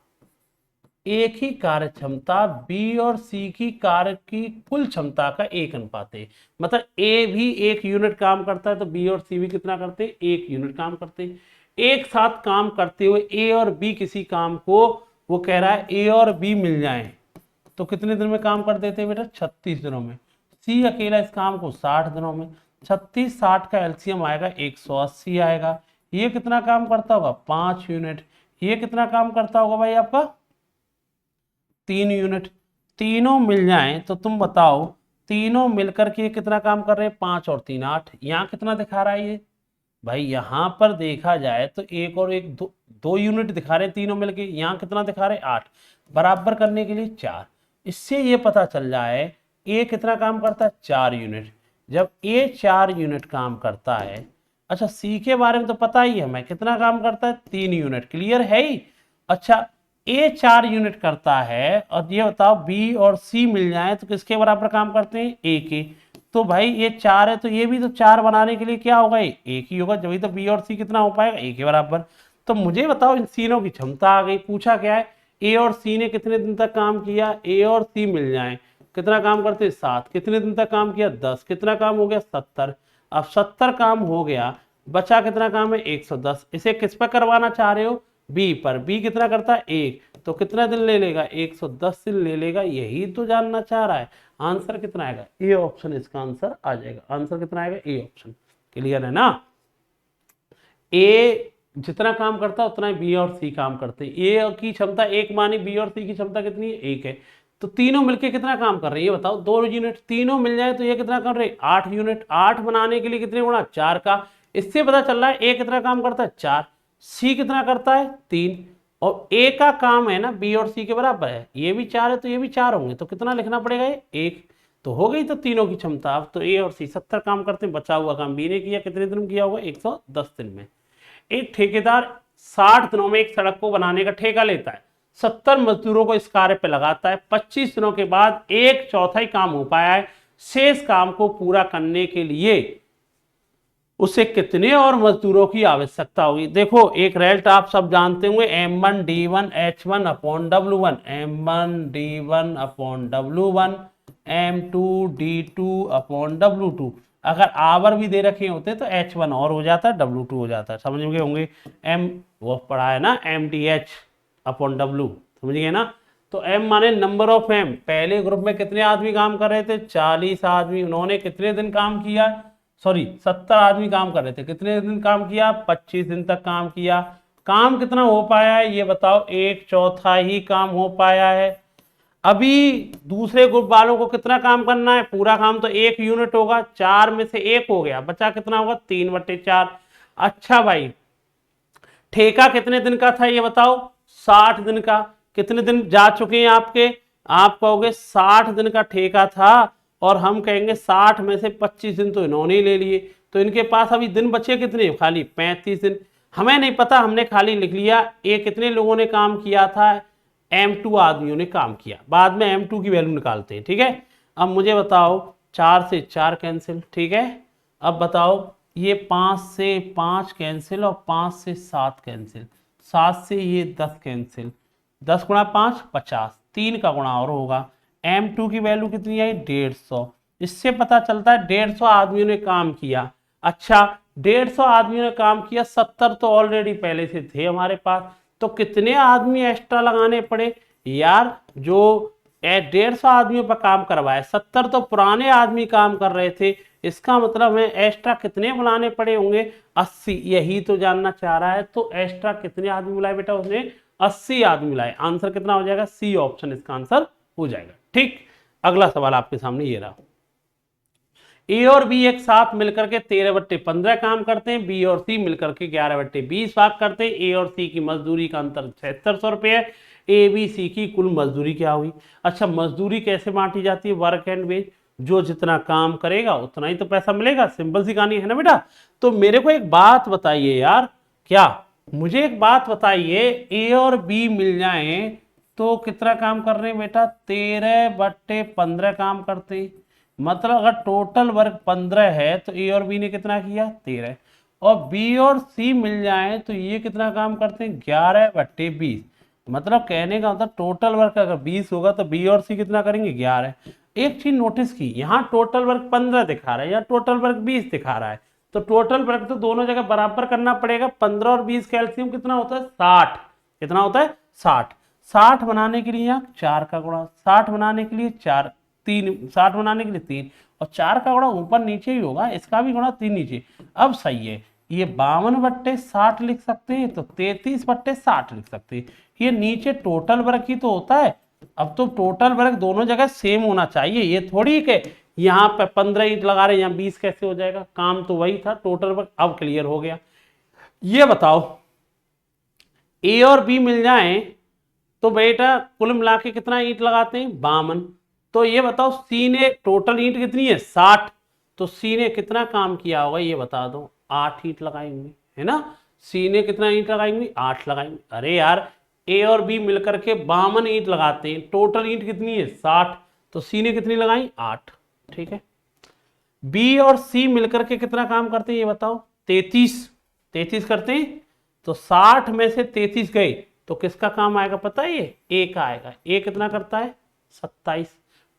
बी और सी की कार्य की कुल क्षमता का 1 अनुपात है। मतलब ए भी 1 यूनिट काम करता है तो बी और सी भी कितना करते हैं, 1 यूनिट काम करते हैं। एक साथ काम करते हुए ए और बी किसी काम को, वो कह रहा है ए और बी मिल जाए तो कितने दिन में काम कर देते हैं बेटा, 36 दिनों में। सी अकेला इस काम को 60 दिनों में। 36 60 का एलसीएम आएगा 180 आएगा। ये कितना काम करता होगा, 5 यूनिट। ये कितना काम करता होगा भाई आपका, 3 यूनिट। तीनों मिल जाएं तो तुम बताओ, तीनों मिलकर के कितना काम कर रहे हैं, 5 और 3 8। यहाँ कितना दिखा रहा है ये भाई, यहाँ पर देखा जाए तो एक और एक दो यूनिट दिखा रहे हैं तीनों मिलके। यहाँ कितना दिखा रहे हैं, 8। बराबर करने के लिए 4। इससे ये पता चल रहा है ए कितना काम करता है, 4 यूनिट। जब ए 4 यूनिट काम करता है, अच्छा सी के बारे में तो पता ही है हमें कितना काम करता है, 3 यूनिट। क्लियर है ही। अच्छा ए 4 यूनिट करता है और ये बताओ बी और सी मिल जाए तो किसके बराबर काम करते हैं, ए के। तो भाई ये 4 है तो ये भी तो 4 बनाने के लिए क्या होगा, एक ही होगा। जब तो बी और सी कितना हो पाएगा, ए के बराबर। तो मुझे बताओ इन तीनों की क्षमता आ गई। पूछा क्या है, ए और सी ने कितने दिन तक काम किया, ए और सी मिल जाए कितना काम करते, 7। कितने दिन तक काम किया, 10। कितना काम हो गया, 70। अब 70 काम हो गया, बचा कितना काम है, 110। इसे किस पर करवाना चाह रहे हो, बी पर। बी कितना करता है, 1। तो कितना दिन ले लेगा, 110 दिन ले लेगा। यही तो जानना चाह रहा है। आंसर कितना आएगा, ए ऑप्शन इसका आंसर आ जाएगा। आंसर कितना आएगा, ए ऑप्शन। क्लियर है ना। ए जितना काम करता है उतना ही बी और सी काम करते हैं। ए की क्षमता 1 मानी, बी और सी की क्षमता कितनी है, 1 है। तो तीनों मिलके कितना काम कर रहे हैं ये बताओ, 2 यूनिट। तीनों मिल जाए तो ये कितना कर रहे हैं, 8 यूनिट। 8 बनाने के लिए कितने गुणा, 4 का। इससे पता चल रहा है ए कितना काम करता है, 4। सी कितना करता है, 3। और ए का काम है ना बी और सी के बराबर है। ये भी 4 है तो ये भी 4 होंगे, तो कितना लिखना पड़ेगा, ये 1। तो हो गई तो तीनों की क्षमता। अब तो ए और सी 70 काम करते हैं, बचा हुआ काम बी ने किया। कितने दिन में किया होगा, 110 दिन में। एक ठेकेदार 60 दिनों में एक सड़क को बनाने का ठेका लेता है। 70 मजदूरों को इस कार्य पर लगाता है। 25 दिनों के बाद 1/4 काम हो पाया है। शेष काम को पूरा करने के लिए उसे कितने और मजदूरों की आवश्यकता होगी। देखो एक रेल्ट आप सब जानते होंगे, M1 D1 H1 upon W1, M1 D1 upon W1, M2 D2 upon W2। अगर आवर भी दे रखे होते तो H1 और हो जाता है, W2 हो जाता है। समझ गए होंगे। M वो पढ़ा है ना, MDH अपॉन W, समझ गए ना। तो M माने नंबर ऑफ M। पहले ग्रुप में कितने आदमी काम कर रहे थे, 40 आदमी। उन्होंने कितने दिन काम किया, सॉरी 70 आदमी काम कर रहे थे। कितने दिन काम किया, 25 दिन तक काम किया। काम कितना हो पाया है ये बताओ, 1/4 ही काम हो पाया है। अभी दूसरे ग्रुप वालों को कितना काम करना है, पूरा काम तो 1 यूनिट होगा। 4 में से 1 हो गया, बचा कितना होगा, 3/4। अच्छा भाई ठेका कितने दिन का था ये बताओ, 60 दिन का। कितने दिन जा चुके हैं आपके, आप कहोगे 60 दिन का ठेका था और हम कहेंगे 60 में से 25 दिन तो इन्होंने ले लिए। तो इनके पास अभी दिन बचे कितने, खाली 35 दिन। हमें नहीं पता, हमने खाली लिख लिया ये कितने लोगों ने काम किया था, M2 आदमियों ने काम किया। बाद में M2 की वैल्यू निकालते हैं, ठीक है। अब मुझे बताओ 4 से 4 कैंसिल, ठीक है। अब बताओ ये 5 से 5 कैंसिल और 5 से 7 कैंसिल, 7 से ये 10 कैंसिल। 10 गुणा 5 50, 3 का गुणा और होगा। M2 की वैल्यू कितनी आई, 150। इससे पता चलता है 150 आदमियों ने काम किया। अच्छा 150 आदमियों ने काम किया, 70 तो ऑलरेडी पहले से थे हमारे पास। तो कितने आदमी एक्स्ट्रा लगाने पड़े यार, जो 150 आदमियों पर काम करवाए, 70 तो पुराने आदमी काम कर रहे थे। इसका मतलब है एक्स्ट्रा कितने बुलाने पड़े होंगे, 80। यही तो जानना चाह रहा है। तो एक्स्ट्रा कितने आदमी बुलाए बेटा उसने, 80 आदमी बुलाए। आंसर कितना हो जाएगा, सी ऑप्शन इसका आंसर हो जाएगा। ठीक, अगला सवाल आपके सामने ये रहा। ए और बी एक साथ मिलकर के 13/15 काम करते हैं। बी और सी मिलकर के 11/20 भाग करते हैं। ए और सी की मजदूरी का अंतर 7600 रुपये है। ए बी सी की कुल मजदूरी क्या हुई। अच्छा मजदूरी कैसे बांटी जाती है, वर्क एंड वेज। जो जितना काम करेगा उतना ही तो पैसा मिलेगा, सिंपल सी कहानी है ना बेटा। तो मेरे को एक बात बताइए यार, क्या मुझे एक बात बताइए, ए और बी मिल जाए तो कितना काम कर रहे हैं बेटा, 13/15 काम करते हैं। मतलब अगर टोटल वर्क 15 है तो ए और बी ने कितना किया, 13। और बी और सी मिल जाए तो ये कितना काम करते हैं 11/20। मतलब कहने का मतलब टोटल वर्क अगर 20 होगा तो बी और सी कितना करेंगे 11। एक चीज नोटिस की, यहाँ टोटल वर्क 15 दिखा रहा है, यहाँ टोटल वर्क 20 दिखा रहा है, तो टोटल वर्क तो दोनों जगह बराबर करना पड़ेगा। 15 और 20 का एलसीएम कितना होता है 60। कितना होता है 60। 60 बनाने के लिए यहाँ 4 का गुणा, 60 बनाने के लिए 4, 3, 60 बनाने के लिए 3, और 4 का गुणा ऊपर नीचे ही होगा, इसका भी गुणा 3 नीचे। अब सही है, ये 52/60 लिख सकते हैं, तो 33/60 लिख सकते हैं। ये नीचे टोटल वर्क ही तो होता है। अब तो टोटल वर्क दोनों जगह सेम होना चाहिए, ये थोड़ी के यहाँ पे 15 ईंट लगा रहे हैं, यहाँ 20 कैसे हो जाएगा, काम तो वही था टोटल वर्क। अब क्लियर हो गया। ये बताओ ए और बी मिल जाए तो बेटा कुल मिला के कितना ईंट लगाते हैं 52। तो ये बताओ सी ने टोटल ईंट कितनी है 60, तो सी ने कितना काम किया होगा ये बता दो। 8 ईंट लगाएंगे, है ना। सी ने कितना ईंट लगाएंगे 8 लगाएंगे। अरे यार ए और बी मिलकर के 52 ईंट लगाते हैं, टोटल ईंट कितनी है 60, तो सी ने कितनी लगाई 8। ठीक है। बी और सी मिलकर के कितना काम करते हैं ये बताओ 33 करते हैं, तो 60 में से 33 गए तो किसका काम आएगा पता है, ये ए का आएगा। ए कितना करता है 27।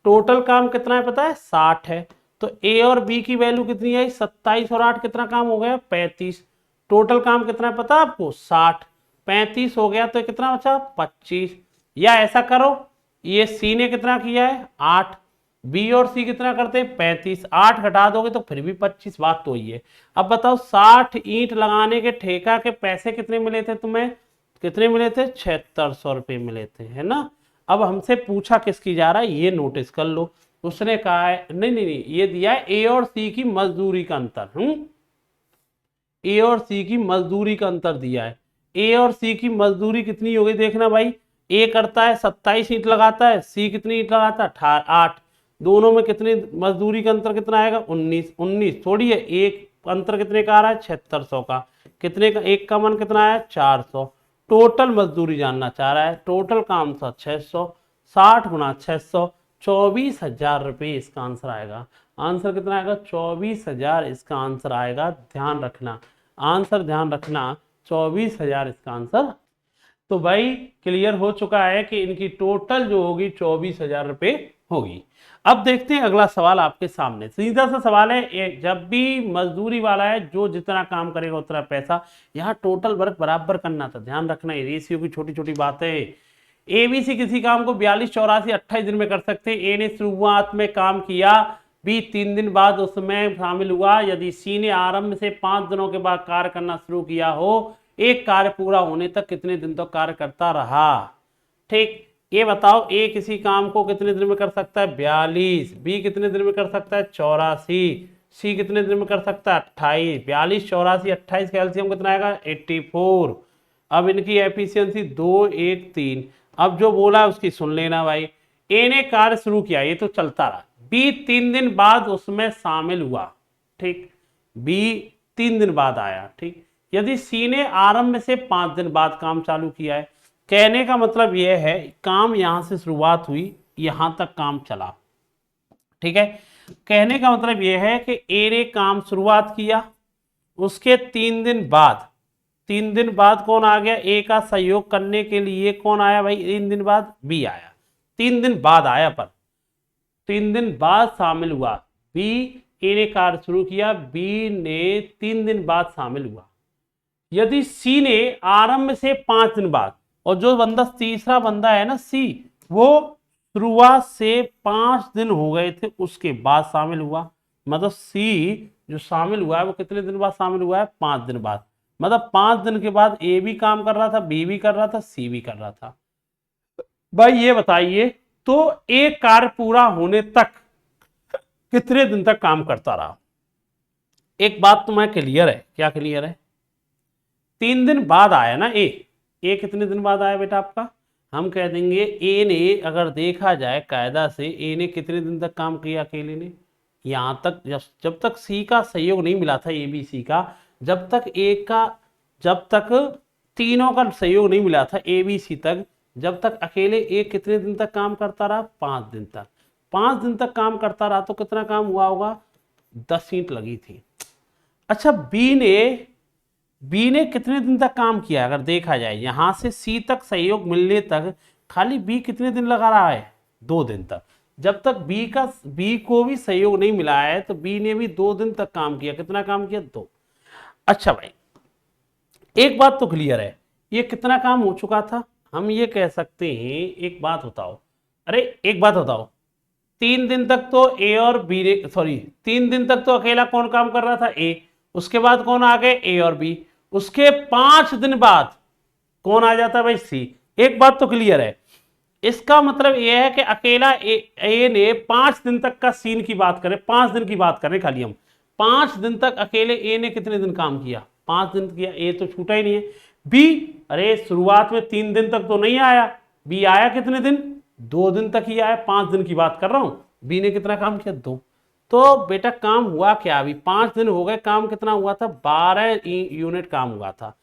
टोटल काम कितना है पता है 60 है, तो ए और बी की वैल्यू कितनी आई 27 और 8 कितना काम हो गया 35। टोटल काम कितना है पता है आपको 60, 35 हो गया तो कितना बचा 25। या ऐसा करो, ये सी ने कितना किया है 8, बी और सी कितना करते हैं 35, 8 घटा दोगे तो फिर भी 25, बात तो ही है। अब बताओ 60 ईंट लगाने के ठेका के पैसे कितने मिले थे तुम्हें, कितने मिले थे 7600 रुपये मिले थे, है ना। अब हमसे पूछा किसकी जा रहा है ये नोटिस कर लो। उसने कहा है नहीं नहीं नहीं, ये दिया है ए और सी की मजदूरी का अंतर। ए और सी की मजदूरी का अंतर दिया है। ए और सी की मजदूरी कितनी हो गई देखना भाई, ए करता है 27 ईंट लगाता है, सी कितनी ईंट लगाता है 8। दोनों में कितनी मजदूरी का अंतर कितना आएगा 19 थोड़ी है, एक अंतर कितने का आ रहा है 7600 का, कितने का एक का मन कितना आया 400। टोटल मजदूरी जानना चाह रहा है, टोटल काम था 600, 60 गुणा 600 24,000 रुपये इसका आंसर आएगा। आंसर कितना आएगा 24,000 इसका आंसर आएगा। ध्यान रखना, आंसर ध्यान रखना 24,000 इसका आंसर। तो भाई क्लियर हो चुका है कि इनकी टोटल जो होगी 24,000 रुपये होगी। अब देखते हैं अगला सवाल आपके सामने, सीधा सा सवाल है। जब भी मजदूरी वाला है जो जितना काम करेगा उतना पैसा, यहाँ टोटल वर्क बराबर करना था। ध्यान रखना ये रेशियो की छोटी छोटी बातें। ए बी सी किसी काम को 42, 84, 28 दिन में कर सकते हैं। ए ने शुरुआत में काम किया, बी 3 दिन बाद उसमें शामिल हुआ। यदि सी ने आरंभ से 5 दिनों के बाद कार्य करना शुरू किया हो, एक कार्य पूरा होने तक कितने दिन तक कार्य करता रहा। ठीक, ये बताओ ए किसी काम को कितने दिन में कर सकता है 42, बी कितने दिन में कर सकता है 84, सी कितने दिन में कर सकता है 28। 42, 84, 28 का एलसीएम कितना आएगा 84। अब इनकी एफिशिएंसी 2, 1, 3। अब जो बोला है उसकी सुन लेना भाई। ए ने कार्य शुरू किया, ये तो चलता रहा। बी 3 दिन बाद उसमें शामिल हुआ। ठीक, बी 3 दिन बाद आया। ठीक, यदि सी ने आरंभ से 5 दिन बाद काम चालू किया है, कहने का मतलब यह है काम यहां से शुरुआत हुई, यहां तक काम चला। ठीक है, कहने का मतलब यह है कि ए ने काम शुरुआत किया, उसके 3 दिन बाद, 3 दिन बाद कौन आ गया ए का सहयोग करने के लिए, कौन आया भाई 3 दिन बाद बी आया। 3 दिन बाद आया, पर 3 दिन बाद शामिल हुआ बी। ए ने कार्य शुरू किया, बी ने 3 दिन बाद शामिल हुआ। यदि सी ने आरंभ से 5 दिन बाद, और जो बंदा तीसरा बंदा है ना सी, वो शुरुआत से 5 दिन हो गए थे उसके बाद शामिल हुआ। मतलब सी जो शामिल हुआ है वो कितने दिन बाद शामिल हुआ है 5 दिन बाद। मतलब 5 दिन के बाद ए भी काम कर रहा था, बी भी कर रहा था, सी भी कर रहा था। भाई ये बताइए तो एक कार्य पूरा होने तक कितने दिन तक काम करता रहा। एक बात तो मैं क्लियर है, क्या क्लियर है, 3 दिन बाद आया ना ए कितने दिन बाद आया बेटा आपका, हम कह देंगे ए ने, अगर देखा जाए कायदा से, ए ने कितने दिन तक काम किया अकेले ने, यहां तक जब तक सी का सहयोग नहीं मिला था, ए बी सी का, जब तक ए का, जब तक तीनों का सहयोग नहीं मिला था ए बी सी तक, जब तक अकेले ए कितने दिन तक काम करता रहा 5 दिन तक। 5 दिन तक काम करता रहा तो कितना काम हुआ होगा 10 ईंट लगी थी। अच्छा बी ने बी ने कितने दिन तक काम किया, अगर देखा जाए यहां से सी तक सहयोग मिलने तक खाली बी कितने दिन लगा रहा है, 2 दिन तक। जब तक बी को भी सहयोग नहीं मिला है तो बी ने भी 2 दिन तक काम किया। कितना काम किया, 2। अच्छा भाई, एक बात तो क्लियर है, ये कितना काम हो चुका था। हम ये कह सकते हैं, एक बात बताओ, अरे एक बात बताओ, 3 दिन तक तो ए और बी ने, सॉरी 3 दिन तक तो अकेला कौन काम कर रहा था, ए। उसके बाद कौन आ गए, ए और बी। उसके 5 दिन बाद कौन आ जाता है भाई, सी। एक बात तो क्लियर है, इसका मतलब यह है कि अकेला ए ने 5 दिन तक का सीन की बात करें, 5 दिन की बात करें खाली हम, 5 दिन तक अकेले ए ने कितने दिन काम किया, 5 दिन किया। ए तो छूटा ही नहीं है। बी, अरे शुरुआत में 3 दिन तक तो नहीं आया, बी आया कितने दिन, 2 दिन तक ही आया। 5 दिन की बात कर रहा हूं, बी ने कितना काम किया, 2। तो बेटा काम हुआ क्या, अभी 5 दिन हो गए, काम कितना हुआ था, 12 यूनिट काम हुआ था।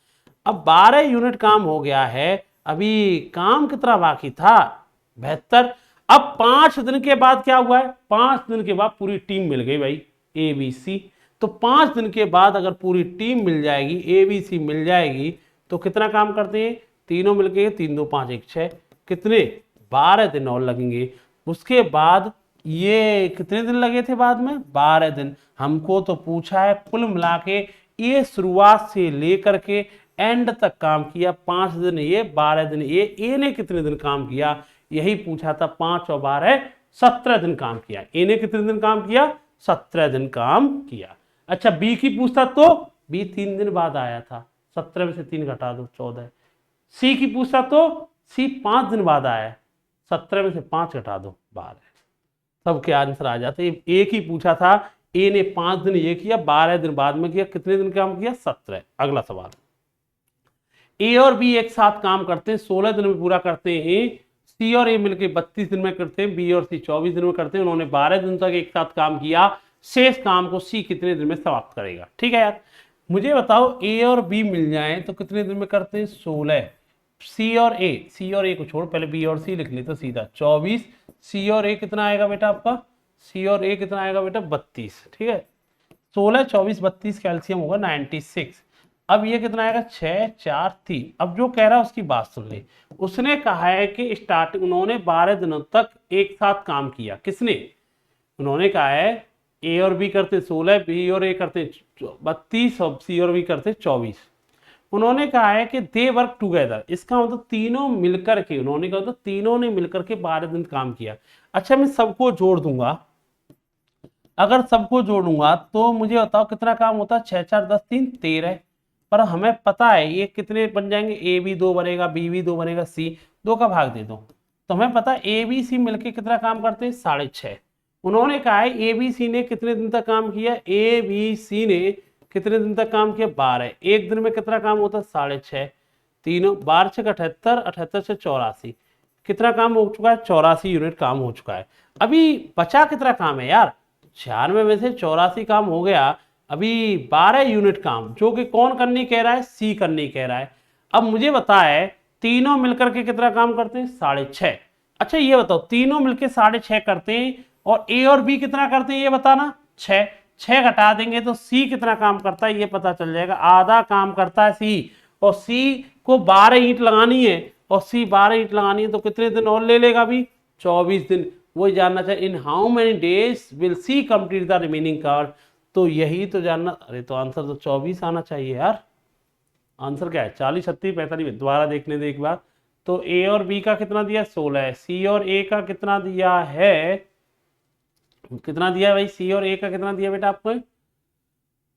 अब 12 यूनिट काम हो गया है, अभी काम कितना बाकी था, 72। अब 5 दिन के बाद क्या हुआ है, 5 दिन के बाद पूरी टीम मिल गई भाई, ए बी सी। तो 5 दिन के बाद अगर पूरी टीम मिल जाएगी, ए बी सी मिल जाएगी, तो कितना काम करते हैं, तीनों मिलके, 3 2 5 1 6, कितने, 12 दिन और लगेंगे। उसके बाद ये कितने दिन लगे थे बाद में, 12 दिन। हमको तो पूछा है कुल मिला के ये शुरुआत से लेकर के एंड तक काम किया, 5 दिन ये, 12 दिन ये। ए ने कितने दिन काम किया, यही पूछा था, 5 और 12 17 दिन काम किया। ए ने कितने दिन काम किया, 17 दिन काम किया। अच्छा, बी की पूछता तो बी 3 दिन बाद आया था, 17 में से 3 घटा दो, 14। सी की पूछता तो सी 5 दिन बाद आया, 17 में से 5 घटा दो, 12। सबके आंसर आ जाते। एक ही पूछा था, ए ने 5 दिन ये किया, 12 दिन बाद में किया, कितने दिन काम किया, 17। अगला सवाल, ए और बी एक साथ काम करते हैं, 16 दिन में पूरा करते हैं। सी और ए मिलकर 32 दिन में करते हैं, बी और सी 24 दिन में करते हैं। उन्होंने 12 दिन तक एक साथ काम किया, शेष काम को सी कितने दिन में समाप्त करेगा। ठीक है यार, मुझे बताओ, ए और बी मिल जाए तो कितने दिन में करते हैं, 16। सी और ए को छोड़, पहले बी और सी लिख ले तो सीधा 24। सी और ए कितना आएगा बेटा आपका, सी और ए कितना आएगा बेटा, 32। ठीक है, 16 24 32 कैल्शियम होगा 96। अब ये कितना आएगा, 6 4 3। अब जो कह रहा है उसकी बात सुन ले। उसने कहा है कि स्टार्टिंग उन्होंने 12 दिनों तक एक साथ काम किया। किसने, उन्होंने कहा है ए और बी करते 16, बी और ए करते 32 और सी और बी करते 24। उन्होंने कहा है कि दे वर्क टुगेदर, इसका मतलब तीनों मिलकर के, उन्होंने कहा तो तीनों ने मिलकर के 12 दिन काम किया। अच्छा, मैं सबको जोड़ दूंगा, अगर सबको जोड़ूंगा तो मुझे बताओ कितना काम होता है, 6 4 10 3 13। पर हमें पता है ये कितने बन जाएंगे, ए भी 2 बनेगा, बी भी 2 बनेगा, सी 2 का भाग दे दो। तो हमें पता है ए बी सी मिलके कितना काम करते हैं, 6.5। उन्होंने कहा है ए बी सी ने कितने दिन तक काम किया, ए बी सी ने कितने दिन तक काम किया, 12। एक दिन में कितना काम होता है, 6.5। तीनों 12 6 78, 78 से 84, कितना काम हो चुका है, 84 यूनिट काम हो चुका है। अभी बचा कितना काम है यार, 96 में से 84 काम हो गया, अभी 12 यूनिट काम, जो कि कौन करने कह रहा है, सी करने कह रहा है। अब मुझे बता है तीनों मिलकर के कितना काम करते हैं, 6.5। अच्छा ये बताओ, तीनों मिलकर 6.5 करते हैं और ए और बी कितना करते हैं, ये बताना। 6 6 घटा देंगे तो सी कितना काम करता है, ये पता चल जाएगा। आधा काम करता है सी, और सी को 12 ईंट लगानी है, और सी 12 ईंट लगानी है, तो कितने दिन और ले लेगा अभी, 24 दिन। वही जानना चाहिए, इन how many days will see complete the remaining card. तो यही तो जानना, अरे तो आंसर तो 24 आना चाहिए यार। आंसर क्या है, 40 36 45। दोबारा देखने दे एक बार। तो ए और बी का कितना दिया, 16 है। सी और ए का कितना दिया है, कितना दिया है भाई, सी और ए का कितना दिया बेटा आपको,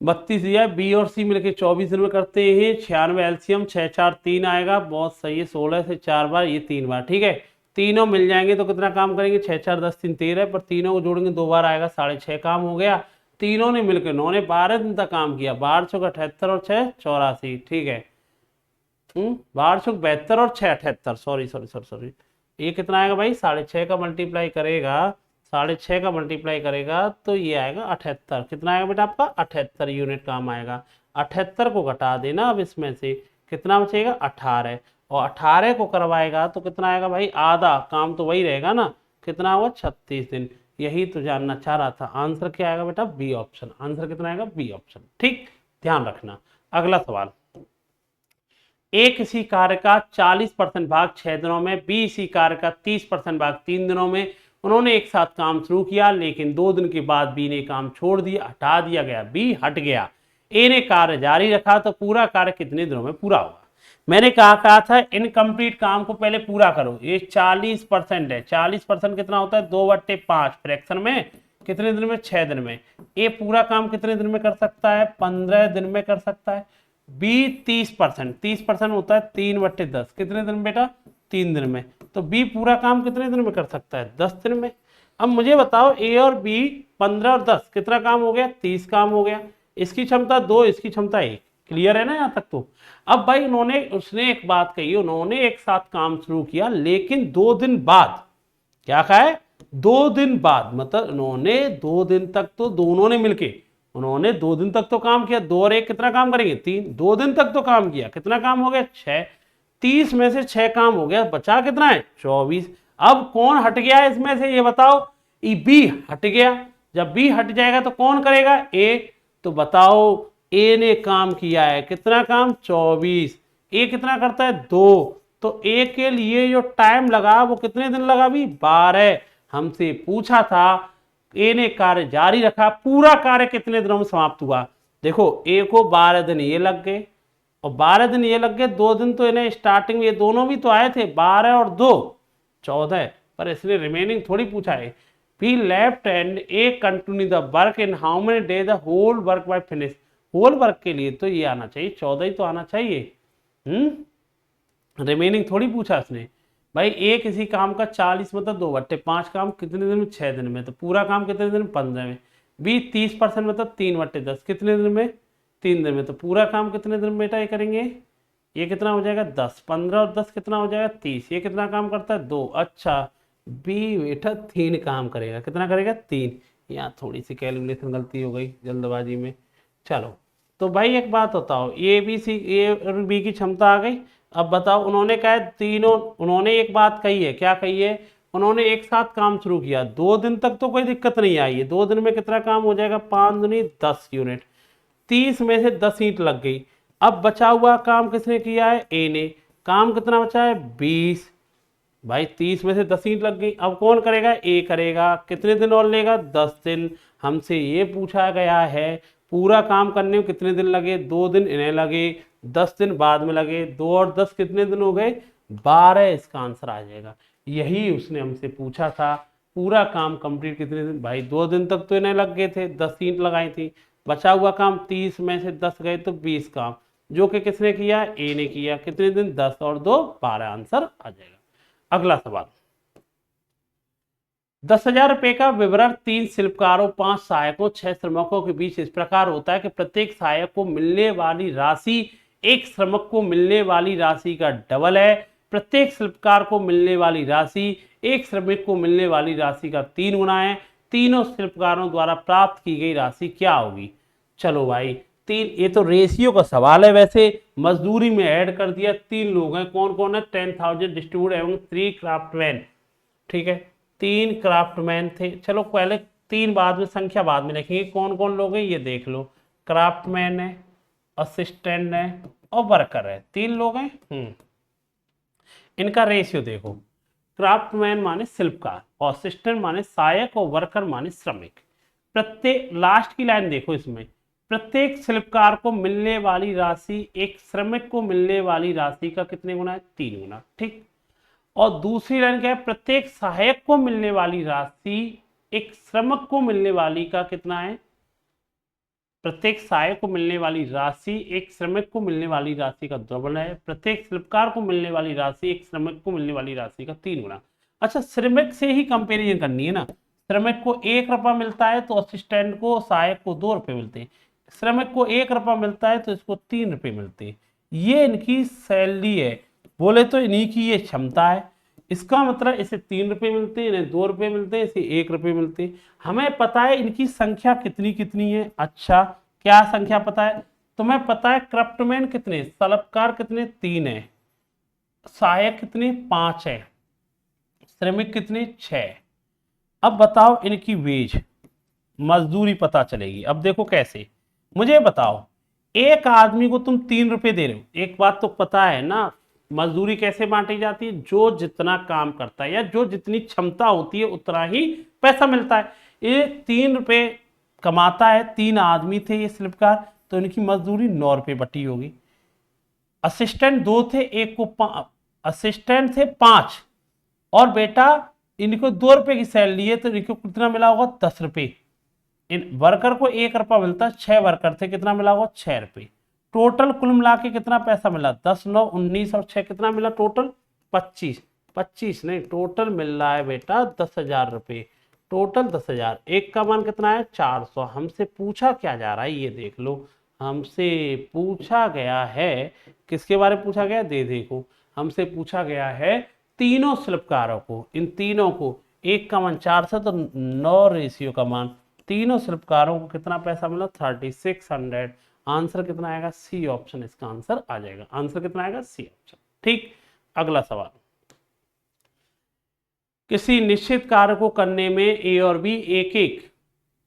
32 दिया है। बी और सी मिलकर 24 दिन में करते हैं, 96 एलसीएम, 6 4 3 आएगा, बहुत सही है। 16 से 4 बार, ये 3 बार, ठीक है। तीनों मिल जाएंगे तो कितना काम करेंगे, 6 4 10 3 13, पर तीनों को जोड़ेंगे 2 बार आएगा, 6.5 काम हो गया। तीनों ने मिलकर, उन्होंने 12 दिन तक काम किया, 12 6 78 और 6 84, ठीक है। 12 6 72 और 6 78, सॉरी, ये कितना आएगा भाई, 6.5 का मल्टीप्लाई करेगा, 6.5 का मल्टीप्लाई करेगा तो ये आएगा 78। कितना आएगा बेटा आपका, 78 यूनिट काम आएगा। 78 को घटा देना अब इसमें से, कितना बचेगा, 18। और 18 को करवाएगा तो कितना आएगा भाई, आधा काम तो वही रहेगा ना, कितना होगा, 36 दिन। यही तो जानना चाह रहा था। आंसर क्या आएगा बेटा, बी ऑप्शन। आंसर कितना आएगा, बी ऑप्शन। ठीक, ध्यान रखना। अगला सवाल, ए किसी कार्य का 40% भाग 6 दिनों में, बी इसी कार्य का 30% भाग 3 दिनों में। उन्होंने एक साथ काम शुरू किया, लेकिन 2 दिन के बाद बी ने काम छोड़ दिया, हटा दिया गया, बी हट गया। ए ने कार्य जारी रखा, तो पूरा कार्य कितने दिनों में पूरा होगा? मैंने कहा था इनकम्प्लीट काम को पहले पूरा करो। ये 40% है, 40% कितना होता है? 2/5 फ्रैक्शन में कितने दिन में? 6 दिन में। ए पूरा काम कितने दिन में कर सकता है? 15 दिन में कर सकता है। बी 30%, 30% होता है 3/10, कितने दिन बेटा? 3 दिन में। तो बी पूरा काम कितने दिन में कर सकता है? 10 दिन में। अब मुझे बताओ ए और बी 15 और 10 कितना काम हो गया? 30 काम हो गया। इसकी क्षमता 2, इसकी क्षमता 1। क्लियर है ना यहाँ तक? तो अब भाई उसने एक बात कही, उन्होंने एक साथ काम शुरू किया, लेकिन 2 दिन बाद, क्या कहा है? 2 दिन बाद, मतलब उन्होंने 2 दिन तक तो दोनों ने मिलके, उन्होंने 2 दिन तक तो काम किया। 2 और 1 कितना काम करेंगे? 3। 2 दिन तक तो काम किया, कितना काम हो गया? 6। 30 में से 6 काम हो गया, बचा कितना है? 24। अब कौन हट गया है इसमें से? ये बताओ। बी हट गया। जब बी हट जाएगा तो कौन करेगा? ए। तो बताओ, ए ने काम किया है, कितना काम? 24। ए कितना करता है? 2। तो ए के लिए जो टाइम लगा वो कितने दिन लगा? भी 12। हमसे पूछा था, ए ने कार्य जारी रखा, पूरा कार्य कितने दिनों में समाप्त हुआ? देखो, ए को 12 दिन ये लग गए और 12 दिन ये लग गए। 2 दिन तो इन्हें स्टार्टिंग में ये दोनों भी तो आए थे, 12 और 2 14, पर इसने रिमेनिंग थोड़ी पूछा है। B left and A continue the work in how many day the whole work by finish. Whole work के लिए तो ये आना चाहिए, 14 ही तो आना चाहिए। रिमेनिंग थोड़ी पूछा इसने। भाई ए किसी काम का 40 मतलब 2/5 काम कितने दिन में? 6 दिन में। तो पूरा काम कितने दिन में? 15 में। बी 30% मतलब 3/10 कितने दिन में? 3 दिन में। तो पूरा काम कितने दिन में बेटा ये करेंगे? ये कितना हो जाएगा? 10। 15 और 10 कितना हो जाएगा? 30। ये कितना काम करता है? 2। अच्छा, बी बेटा 3 काम करेगा। कितना करेगा? 3। यहाँ थोड़ी सी कैलकुलेशन गलती हो गई जल्दबाजी में। चलो, तो भाई एक बात बताओ, ए और बी की क्षमता आ गई। अब बताओ, उन्होंने कहा तीनों, उन्होंने एक बात कही है, क्या कही है? उन्होंने एक साथ काम शुरू किया, 2 दिन तक तो कोई दिक्कत नहीं आई है। 2 दिन में कितना काम हो जाएगा? 5 दूनी 10 यूनिट। 30 में से 10 ईंट लग गई। अब बचा हुआ काम किसने किया है? ए ने। काम कितना बचा है? 20। भाई 30 में से 10 ईंट लग गई, अब कौन करेगा? ए करेगा। कितने दिन और लेगा? 10 दिन। हमसे ये पूछा गया है पूरा काम करने में कितने दिन लगे? 2 दिन इन्हें लगे, 10 दिन बाद में लगे। 2 और 10 कितने दिन हो गए? 12। इसका आंसर आ जाएगा। यही उसने हमसे पूछा था, पूरा काम कंप्लीट कितने दिन? भाई 2 दिन तक तो इन्हें लग गए थे, 10 ईंट लगाई थी। बचा हुआ काम 30 में से 10 गए तो 20 काम, जो कि किसने किया? ए ने किया। कितने दिन? 10 और 2 12। आंसर आ जाएगा। अगला सवाल, 10,000 रुपए का विवरण 3 शिल्पकारों, 5 सहायकों, 6 श्रमिकों के बीच इस प्रकार होता है कि प्रत्येक सहायक को मिलने वाली राशि एक श्रमिक को मिलने वाली राशि का डबल है। प्रत्येक शिल्पकार को मिलने वाली राशि एक श्रमिक को मिलने वाली राशि का 3 गुना है। तीनों शिल्पकारों द्वारा प्राप्त की गई राशि क्या होगी? चलो भाई, 3, ये तो रेशियो का सवाल है। वैसे मजदूरी में ऐड कर दिया। 3 लोग हैं, कौन कौन है? 10,000 डिस्ट्रीब्यूट एवं 3 क्राफ्टमैन। ठीक है, 3 क्राफ्टमैन थे। चलो पहले 3 बाद में, संख्या बाद में लिखेंगे। कौन कौन लोग हैं ये देख लो। क्राफ्टमैन है, असिस्टेंट है और वर्कर है, 3 लोग हैं। इनका रेशियो देखो। क्राफ्टमैन माने शिल्पकार, असिस्टेंट माने सहायक और वर्कर माने श्रमिक। प्रत्येक, लास्ट की लाइन देखो इसमें, प्रत्येक शिल्पकार को मिलने वाली राशि एक श्रमिक को मिलने वाली राशि का कितने गुना है? 3 गुना। ठीक। और दूसरी लाइन क्या है? प्रत्येक सहायक को मिलने वाली राशि एक श्रमिक को मिलने वाली का कितना है? प्रत्येक सहायक को मिलने वाली राशि एक श्रमिक को मिलने वाली राशि का डबल है। प्रत्येक शिल्पकार को मिलने वाली राशि एक श्रमिक को मिलने वाली राशि का 3 गुना। अच्छा, श्रमिक से ही कंपेरिजन करनी है ना। श्रमिक को 1 रुपया मिलता है तो असिस्टेंट को, सहायक को 2 रुपये मिलते हैं। श्रमिक को 1 रुपया मिलता है तो इसको 3 रुपये मिलते हैं। ये इनकी सैलरी है, बोले तो इन्हीं की ये क्षमता है। इसका मतलब इसे 3 रुपये मिलते हैं, इन्हें 2 रुपये मिलते हैं, इसे 1 रुपये मिलते हैं। हमें पता है इनकी संख्या कितनी कितनी है। अच्छा, क्या संख्या पता है? तुम्हें पता है क्राफ्टमैन कितने, शिल्पकार कितने? 3 है, सहायक कितने? 5 है, श्रमिक कितने? 6। अब बताओ इनकी वेज, मजदूरी पता चलेगी। अब देखो कैसे, मुझे बताओ एक आदमी को तुम 3 रुपए दे रहे हो, एक बात तो पता है ना, मजदूरी कैसे बांटी जाती है, जो जितना काम करता है या जो जितनी क्षमता होती है उतना ही पैसा मिलता है। ये 3 रुपए कमाता है, 3 आदमी थे ये स्लिपकार, तो इनकी मजदूरी 9 रुपए बटी होगी। असिस्टेंट 2 थे, एक को असिस्टेंट थे 5, और बेटा इनको 2 रुपए की सैलरी है, तो इनको कितना मिला होगा 10 रुपए। इन वर्कर को 1 रुपया मिलता है, 6 वर्कर थे, कितना मिला होगा 6 रुपए। टोटल कुल मिला के कितना पैसा मिला, 10, 9, 19 और 6 कितना मिला टोटल 25। 25 नहीं, टोटल मिल रहा है बेटा 10,000 रुपए, टोटल 10,000। एक का मान कितना है 400। हमसे पूछा क्या जा रहा है ये देख लो, हमसे पूछा गया है, किसके बारे में पूछा गया दे देखो, हमसे पूछा गया है तीनों स्लिपकारों को, इन तीनों को, एक का मान 400 तो 9 रेशियो का मान, तीनों स्लिपकारों को कितना पैसा मिला 3600। आंसर कितना आएगा सी ऑप्शन, इसका आंसर आ जाएगा, आंसर कितना आएगा सी ऑप्शन। ठीक, अगला सवाल, किसी निश्चित कार्य को करने में ए और बी एक एक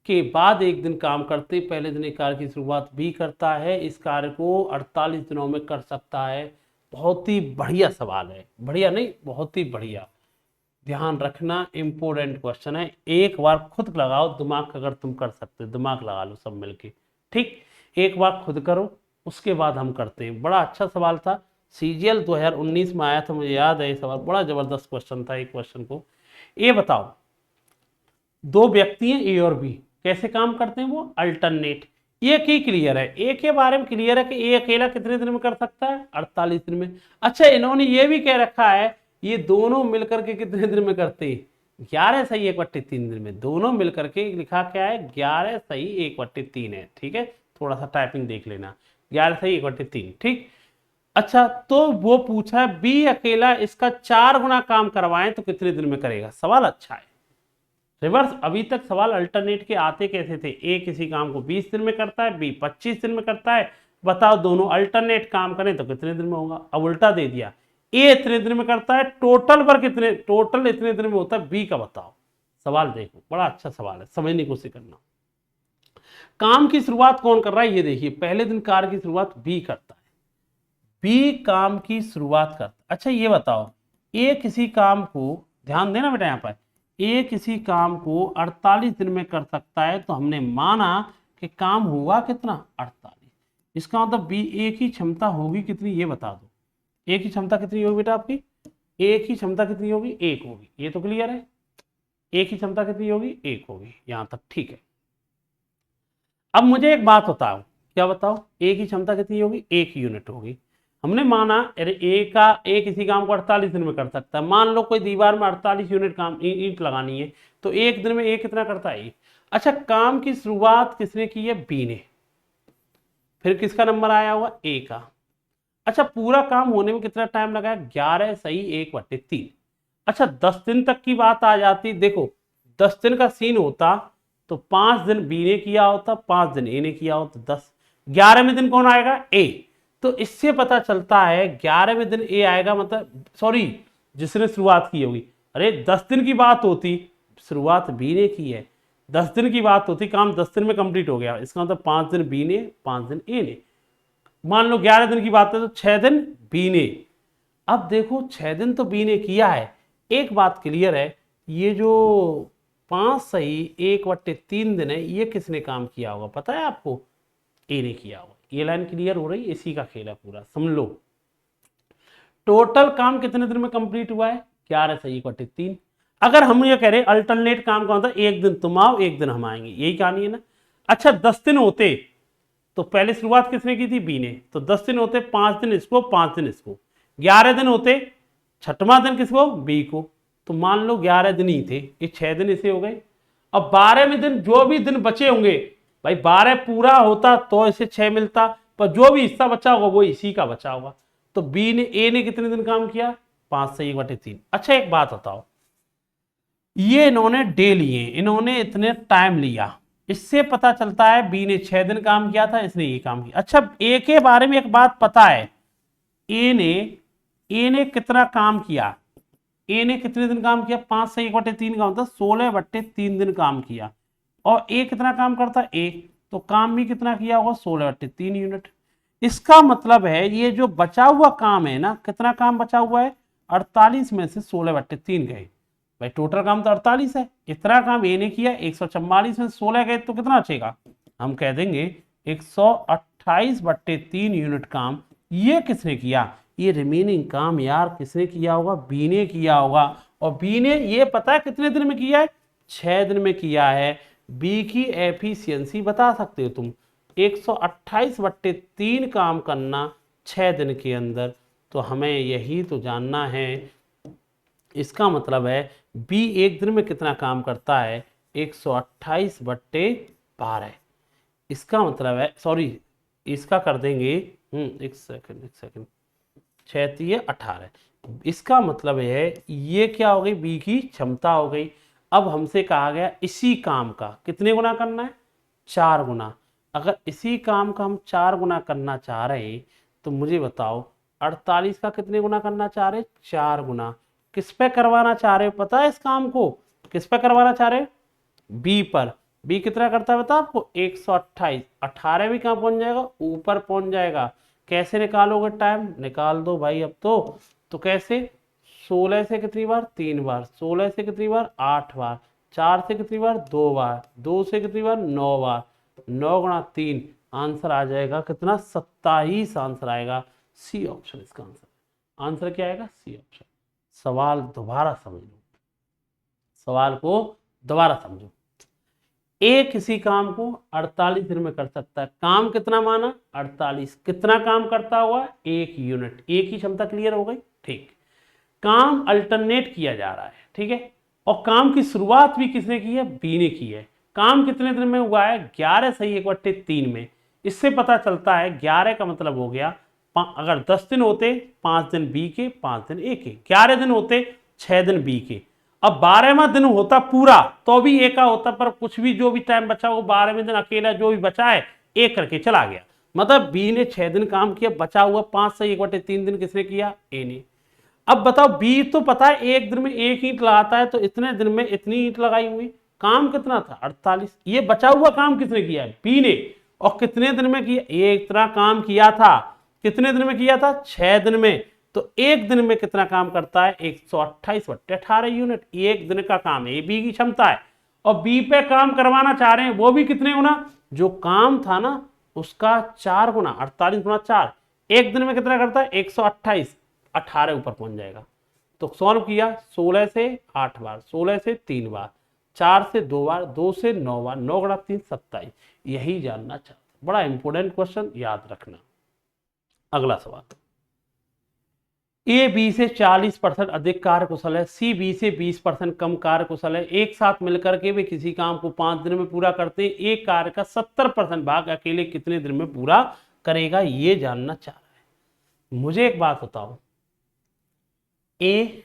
के बाद एक दिन काम करते, पहले दिन एक कार्य की शुरुआत बी करता है, इस कार्य को 48 दिनों में कर सकता है। बहुत ही बढ़िया सवाल है, बढ़िया नहीं बहुत ही बढ़िया, ध्यान रखना इंपॉर्टेंट क्वेश्चन है, एक बार खुद लगाओ दिमाग, अगर तुम कर सकते दिमाग लगा लो सब मिलके। ठीक, एक बार खुद करो, उसके बाद हम करते हैं। बड़ा अच्छा सवाल था, सीजीएल 2019 में आया था, मुझे याद है ये सवाल, बड़ा जबरदस्त क्वेश्चन था। एक क्वेश्चन को ये बताओ, दो व्यक्ति हैं ए और बी, कैसे काम करते हैं वो अल्टरनेट। एक ही क्लियर है, एक के बारे में क्लियर है कि ए अकेला कितने दिन में कर सकता है 48 दिन में। अच्छा, इन्होंने ये भी कह रखा है ये दोनों मिलकर के कितने दिन में करते हैं 11 सही 1/3 दिन में, दोनों मिलकर के लिखा क्या है 11 सही 1/3 है। ठीक है, थोड़ा सा टाइपिंग देख लेना, 11 सही 1/3। ठीक, अच्छा तो वो पूछा है बी अकेला इसका 4 गुना काम करवाएं तो कितने दिन में करेगा। सवाल अच्छा है, रिवर्स अभी तक सवाल अल्टरनेट के आते कैसे थे, ए किसी काम को 20 दिन में करता है, बी 25 दिन में करता है, बताओ दोनों अल्टरनेट काम करें तो कितने दिन में होगा। अब उल्टा दे दिया, ए इतने दिन में करता है, टोटल पर कितने, टोटल इतने दिन में होता है, बी का बताओ। सवाल देखो बड़ा अच्छा सवाल है, समझने की कोशिश करना। काम की शुरुआत कौन कर रहा है ये देखिए, पहले दिन कार्य की शुरुआत बी करता है, बी काम की शुरुआत करता है। अच्छा ये बताओ, ए किसी काम को, ध्यान देना बेटा यहाँ पर, ए किसी काम को 48 दिन में कर सकता है, तो हमने माना कि काम हुआ कितना 48। इसका मतलब बी ए की क्षमता होगी कितनी ये बता दो, ए की क्षमता कितनी होगी बेटा आपकी, ए की क्षमता कितनी होगी 1 होगी, ये तो क्लियर है, ए की क्षमता कितनी होगी 1 होगी, यहां तक ठीक है। अब मुझे एक बात बताओ, क्या बताओ, ए की क्षमता कितनी होगी 1 यूनिट होगी। हमने माना अरे ए किसी काम को 48 दिन में कर सकता है, मान लो कोई दीवार में 48 यूनिट काम ईंट लगानी है, तो एक दिन में ए कितना करता है 1। अच्छा, काम की शुरुआत किसने की है बी ने, फिर किसका नंबर आया होगा ए का। अच्छा, पूरा काम होने में कितना टाइम लगा है 11 सही 1/3। अच्छा 10 दिन तक की बात आ जाती, देखो 10 दिन का सीन होता तो 5 दिन बी ने किया होता, 5 दिन ए ने किया होता, 10, 11वें दिन कौन आएगा ए। तो इससे पता चलता है 11वें दिन ए आएगा, मतलब सॉरी जिसने शुरुआत की होगी, अरे 10 दिन की बात होती, शुरुआत बी ने की है, 10 दिन की बात होती, काम 10 दिन में कंप्लीट हो गया, इसका मतलब 5 दिन बी ने 5 दिन ए ने। मान लो 11 दिन की बात है तो 6 दिन बी ने। अब देखो 6 दिन तो बी ने किया है, एक बात क्लियर है, ये जो 5 सही 1/3 दिन है ये किसने काम किया होगा पता है आपको, ए ने किया होगा। ये लाइन क्लियर हो रही है, इसी का खेल है पूरा, समझ लो। टोटल काम कितने दिन में कंप्लीट हुआ है 11 सही 1/3। अगर हम ये कह रहे अल्टरनेट काम कौन था, एक दिन तुम आओ एक दिन हम आएंगे, यही कहानी है ना। अच्छा 10 दिन होते तो पहले शुरुआत किसने की थी बी ने, तो 10 दिन होते 5 दिन इसको 5 दिन इसको, 11 दिन होते 6वां दिन किसको बी को, तो मान लो 11 दिन ही थे, ये 6 दिन इसे हो गए। अब 12वें दिन जो भी दिन बचे होंगे भाई, 12 पूरा होता तो इसे 6 मिलता, पर जो भी हिस्सा बचा होगा वो इसी का बचा होगा। तो बी ने ए ने कितने दिन काम किया 5 सही 1/3। अच्छा एक बात बताओ, ये इन्होंने डे लिए, इन्होंने इतने टाइम लिया, इससे पता चलता है बी ने 6 दिन काम किया था, इसने ये काम किया। अच्छा ए के बारे में एक बात पता है, ए ने कितना काम किया, ए ने कितने दिन काम किया 5 सही 1/3 का मतलब 16/3 दिन काम किया, और ए कितना काम करता ए, तो काम भी कितना किया होगा 16/3 यूनिट। इसका मतलब है ये जो बचा हुआ काम है ना, कितना काम बचा हुआ है, 48 में से 16/3 गए। भाई टोटल काम तो 48 है, इतना काम ये ने किया, 144 में से 16 गए तो कितना बचेगा, हम कह देंगे 128/3 यूनिट काम ये किसने किया, ये रिमेनिंग काम यार किसने किया होगा, बी ने किया होगा। और बी ने ये पता है कितने दिन में किया है, 6 दिन में किया है। बी की एफिशिएंसी बता सकते हो तुम, 128/3 काम करना 6 दिन के अंदर, तो हमें यही तो जानना है। इसका मतलब है बी एक दिन में कितना काम करता है, 128/12। इसका मतलब है, सॉरी इसका कर देंगे, एक सेकंड, 6×3 = 18। इसका मतलब है ये क्या हो गई, बी की क्षमता हो गई। अब हमसे कहा गया इसी काम का कितने गुना करना है, 4 गुना। अगर इसी काम का हम 4 गुना करना चाह रहे हैं तो मुझे बताओ 48 का कितने गुना करना चाह रहे हैं, 4 गुना। किस पे करवाना चाह रहे हो पता है, इस काम को किस पे करवाना चाह रहे हो, बी पर। बी कितना करता है बता आपको, 128, 18 भी कहाँ पहुंच जाएगा, ऊपर पहुंच जाएगा। कैसे निकालोगे टाइम, निकाल दो भाई अब तो कैसे, 16 से कितनी बार, 3 बार, 16 से कितनी बार, 8 बार, 4 से कितनी बार, 2 बार, 2 से कितनी बार, 9 बार, 9×3, आंसर आ जाएगा कितना, 27 आंसर आएगा। सी ऑप्शन इसका आंसर, आंसर क्या आएगा, सी ऑप्शन। सवाल दोबारा समझ लो, सवाल को दोबारा समझो। ए किसी काम को 48 दिन में कर सकता है, काम कितना माना, 48, कितना काम करता हुआ, 1 यूनिट, एक ही क्षमता क्लियर हो गई, ठीक। काम अल्टरनेट किया जा रहा है, ठीक है, और काम की शुरुआत भी किसने की है, बी ने की है। काम कितने दिन में हुआ है, 11 सही 1/3 में। इससे पता चलता है 11 का मतलब हो गया, अगर 10 दिन होते 5 दिन बी के, 5 दिन ए के, 11 दिन होते 6 दिन बी के। अब 12वां दिन होता पूरा तो भी ए का होता, पर कुछ भी जो भी टाइम बचा वो 12वें दिन अकेला जो भी बचा है ए करके चला गया। मतलब बी ने 6 दिन काम किया, बचा हुआ 5 से 1/3 दिन किसने किया, ए ने। अब बताओ बी तो पता है एक दिन में 1 ईंट लगाता है, तो इतने दिन में इतनी ईंट लगाई हुई, काम कितना था, 48। ये बचा हुआ काम किसने किया है, बी ने। और कितने दिन में किया, एक इतना काम किया था, कितने दिन में किया था, 6 दिन में। तो एक दिन में कितना काम करता है, 128/18 यूनिट, एक दिन का काम है, ये बी की क्षमता है। और बी पे काम करवाना चाह रहे हैं, वो भी कितने गुना, जो काम था ना उसका 4 गुना, 48×4, एक दिन में कितना करता है, 128, 18 ऊपर पहुंच जाएगा। तो सॉल्व किया, 16 से 8 बार, 16 से 3 बार, 4 से 2 बार, 2 से 9 बार, 9×3 27। यही जानना चाहता, बड़ा इंपॉर्टेंट क्वेश्चन, याद रखना। अगला सवाल, ए बी से 40% अधिक कार्यकुशल है, सी बी से 20% कम कार्यकुशल है, एक साथ मिलकर के वे किसी काम को 5 दिन में पूरा करते हैं, एक कार्य का 70% भाग अकेले कितने दिन में पूरा करेगा, ये जानना चाह रहा है। मुझे एक बात बताओ, ए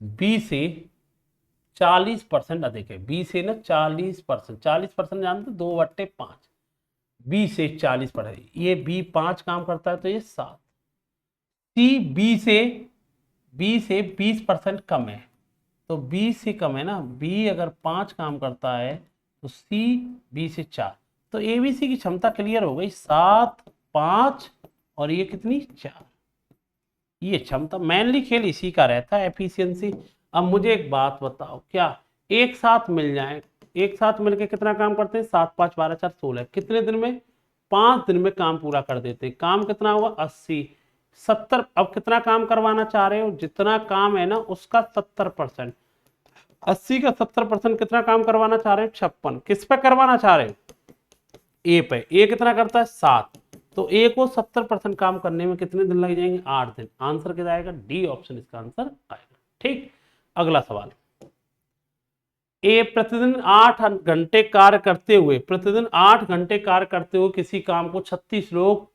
बी से 40% अधिक है, बी से ना 40%, 40% जानते 2/5, बी से 40%, ये बी 5 काम करता है तो ये 7। सी बी से 20% कम है, तो बी से कम है ना, बी अगर 5 काम करता है तो सी बी से 4, तो ए बी सी की क्षमता क्लियर हो गई, 7, 5 और ये कितनी, 4। ये क्षमता, मेनली खेल इसी का रहता है, एफिशिएंसी। अब मुझे एक बात बताओ, क्या एक साथ मिल जाए, एक साथ मिलके कितना काम करते हैं, 7, 5, 12, 4, 16, कितने दिन में, 5 दिन में काम पूरा कर देते हैं। काम कितना हुआ, 80, 70। अब कितना काम करवाना चाह रहे हो, जितना काम है ना उसका 70%, 80 का 70% कितना काम करवाना चाह रहे हो, 56। किस पे करवाना चाह रहे हो, ए पे। ए कितना करता है, 7, तो ए को 70% काम करने में कितने दिन लग जाएंगे, 8 दिन। आंसर क्या आएगा, डी ऑप्शन इसका आंसर आएगा, ठीक। अगला सवाल, ए प्रतिदिन 8 घंटे कार्य करते हुए, प्रतिदिन 8 घंटे कार्य करते हुए किसी काम को 36 लोग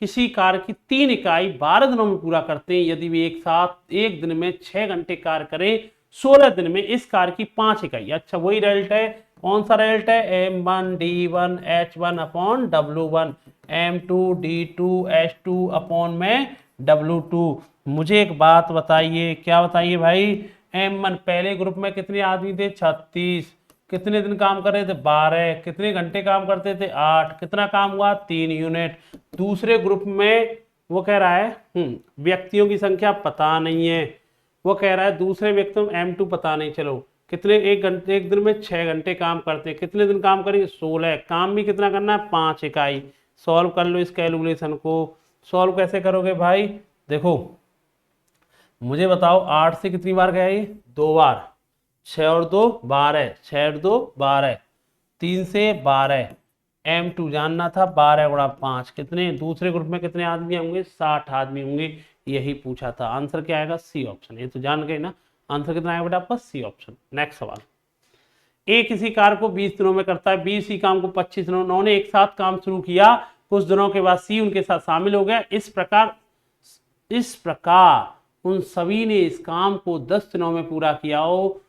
किसी कार्य की 3 इकाई 12 दिनों में पूरा करते हैं। यदि वे एक साथ एक दिन में 6 घंटे कार्य करें, 16 दिन में इस कार्य की 5 इकाई। अच्छा वही रिजल्ट है, कौन सा रिजल्ट है, M1D1H1/W1, M2D2H2 में W2। मुझे एक बात बताइए, क्या बताइए भाई, M1 पहले ग्रुप में कितने आदमी थे, 36, कितने दिन काम कर रहे थे 12, कितने घंटे काम करते थे 8, कितना काम हुआ 3 यूनिट। दूसरे ग्रुप में वो कह रहा है व्यक्तियों की संख्या पता नहीं है, वो कह रहा है दूसरे व्यक्तियों M2 पता नहीं, चलो कितने एक दिन में 6 घंटे काम करते हैं, कितने दिन काम करेंगे 16, काम भी कितना करना है 5 इकाई। सॉल्व कर लो इस कैलकुलेशन को। सॉल्व कैसे करोगे भाई, देखो मुझे बताओ 8 से कितनी बार गया ये 2 बार, 6 और 2 12, 6 और 2 12, 3 से 12, M2 जानना था 12 गुणा 5 कितने, दूसरे ग्रुप में कितने आदमी होंगे 60 आदमी होंगे, यही पूछा था। आंसर क्या आएगा सी ऑप्शन, ये तो जान गए ना। आंसर कितना आएगा बेटा आपका सी ऑप्शन। नेक्स्ट सवाल, ए किसी कार्य को 20 दिनों में करता है, बी इसी काम को 25 दिनों, उन्होंने एक साथ काम शुरू किया, कुछ दिनों के बाद सी उनके साथ शामिल हो गया, इस प्रकार उन सभी ने इस काम को 10 दिनों में पूरा किया हो,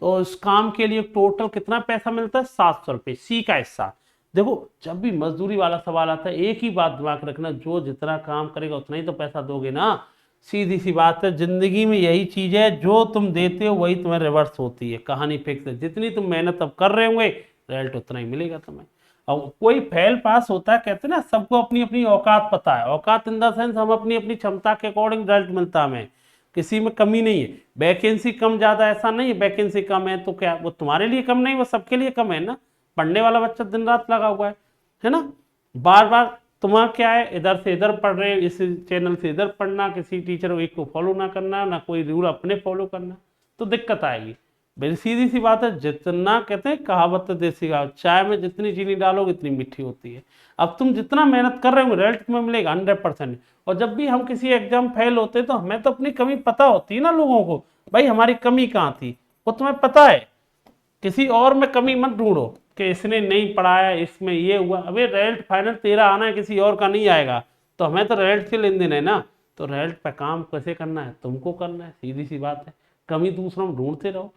तो इस काम के लिए टोटल कितना पैसा मिलता है 700 रुपये। सी का हिस्सा। देखो जब भी मजदूरी वाला सवाल आता है एक ही बात दिमाग रखना, जो जितना काम करेगा उतना ही तो पैसा दोगे ना, सीधी सी बात है। जिंदगी में यही चीज है, जो तुम देते हो वही तुम्हें रिवर्स होती है, कहानी फिक्स है। जितनी तुम मेहनत अब कर रहे होंगे रिजल्ट उतना ही मिलेगा तुम्हें। अब कोई फेल पास होता है, कहते हैं ना सबको अपनी अपनी औकात पता है, औकात इन द सेंस हम अपनी अपनी क्षमता के अकॉर्डिंग रिजल्ट मिलता है हमें, किसी में कमी नहीं है। वैकेंसी कम ज्यादा ऐसा नहीं है, वैकेंसी कम है तो क्या वो तुम्हारे लिए कम नहीं, वो सबके लिए कम है ना। पढ़ने वाला बच्चा दिन रात लगा हुआ है ना, बार बार तुम्हारा क्या है इधर से इधर पढ़ रहे, इस चैनल से इधर पढ़ना, किसी टीचर एक को फॉलो ना करना, ना कोई रूल अपने फॉलो करना, तो दिक्कत आएगी। भाई सीधी सी बात है, जितना कहते हैं कहावत देसी कहावत, चाय में जितनी चीनी डालोगे इतनी मीठी होती है। अब तुम जितना मेहनत कर रहे हो रिजल्ट तुम्हें मिलेगा 100%। और जब भी हम किसी एग्जाम फेल होते हैं तो हमें तो अपनी कमी पता होती है ना लोगों को, भाई हमारी कमी कहाँ थी वो तुम्हें पता है। किसी और में कमी मत ढूंढो कि इसने नहीं पढ़ाया, इसमें ये हुआ। अबे रिजल्ट फाइनल तेरा आना है, किसी और का नहीं आएगा, तो हमें तो रिजल्ट से लेन देन है ना। तो रिजल्ट पे काम कैसे करना है तुमको करना है, सीधी सी बात है। कमी दूसरों में ढूंढते रहो,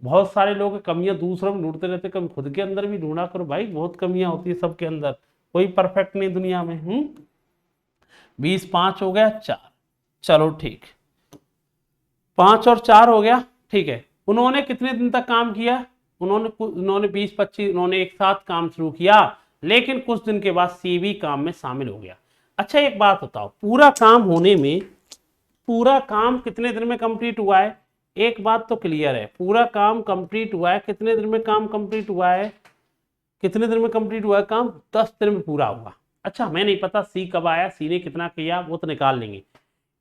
बहुत सारे लोग कमियां दूसरों में ढूंढते रहते, कभी खुद के अंदर भी ढूंढा करो भाई, बहुत कमियां होती है सबके अंदर, कोई परफेक्ट नहीं दुनिया में। 20 5 हो गया 4, चलो ठीक 5 और 4 हो गया ठीक है। उन्होंने कितने दिन तक काम किया, उन्होंने 20-25 उन्होंने एक साथ काम शुरू किया, लेकिन कुछ दिन के बाद सी भी काम में शामिल हो गया। अच्छा एक बात बताओ, पूरा काम होने में पूरा काम कितने दिन में कंप्लीट हुआ है, एक बात तो क्लियर है, पूरा काम कंप्लीट हुआ है कितने दिन में, काम कंप्लीट हुआ है कितने दिन में कंप्लीट हुआ है काम, 10 दिन में पूरा हुआ। अच्छा हमें नहीं पता सी कब आया, सी ने कितना किया, वो तो निकाल लेंगे।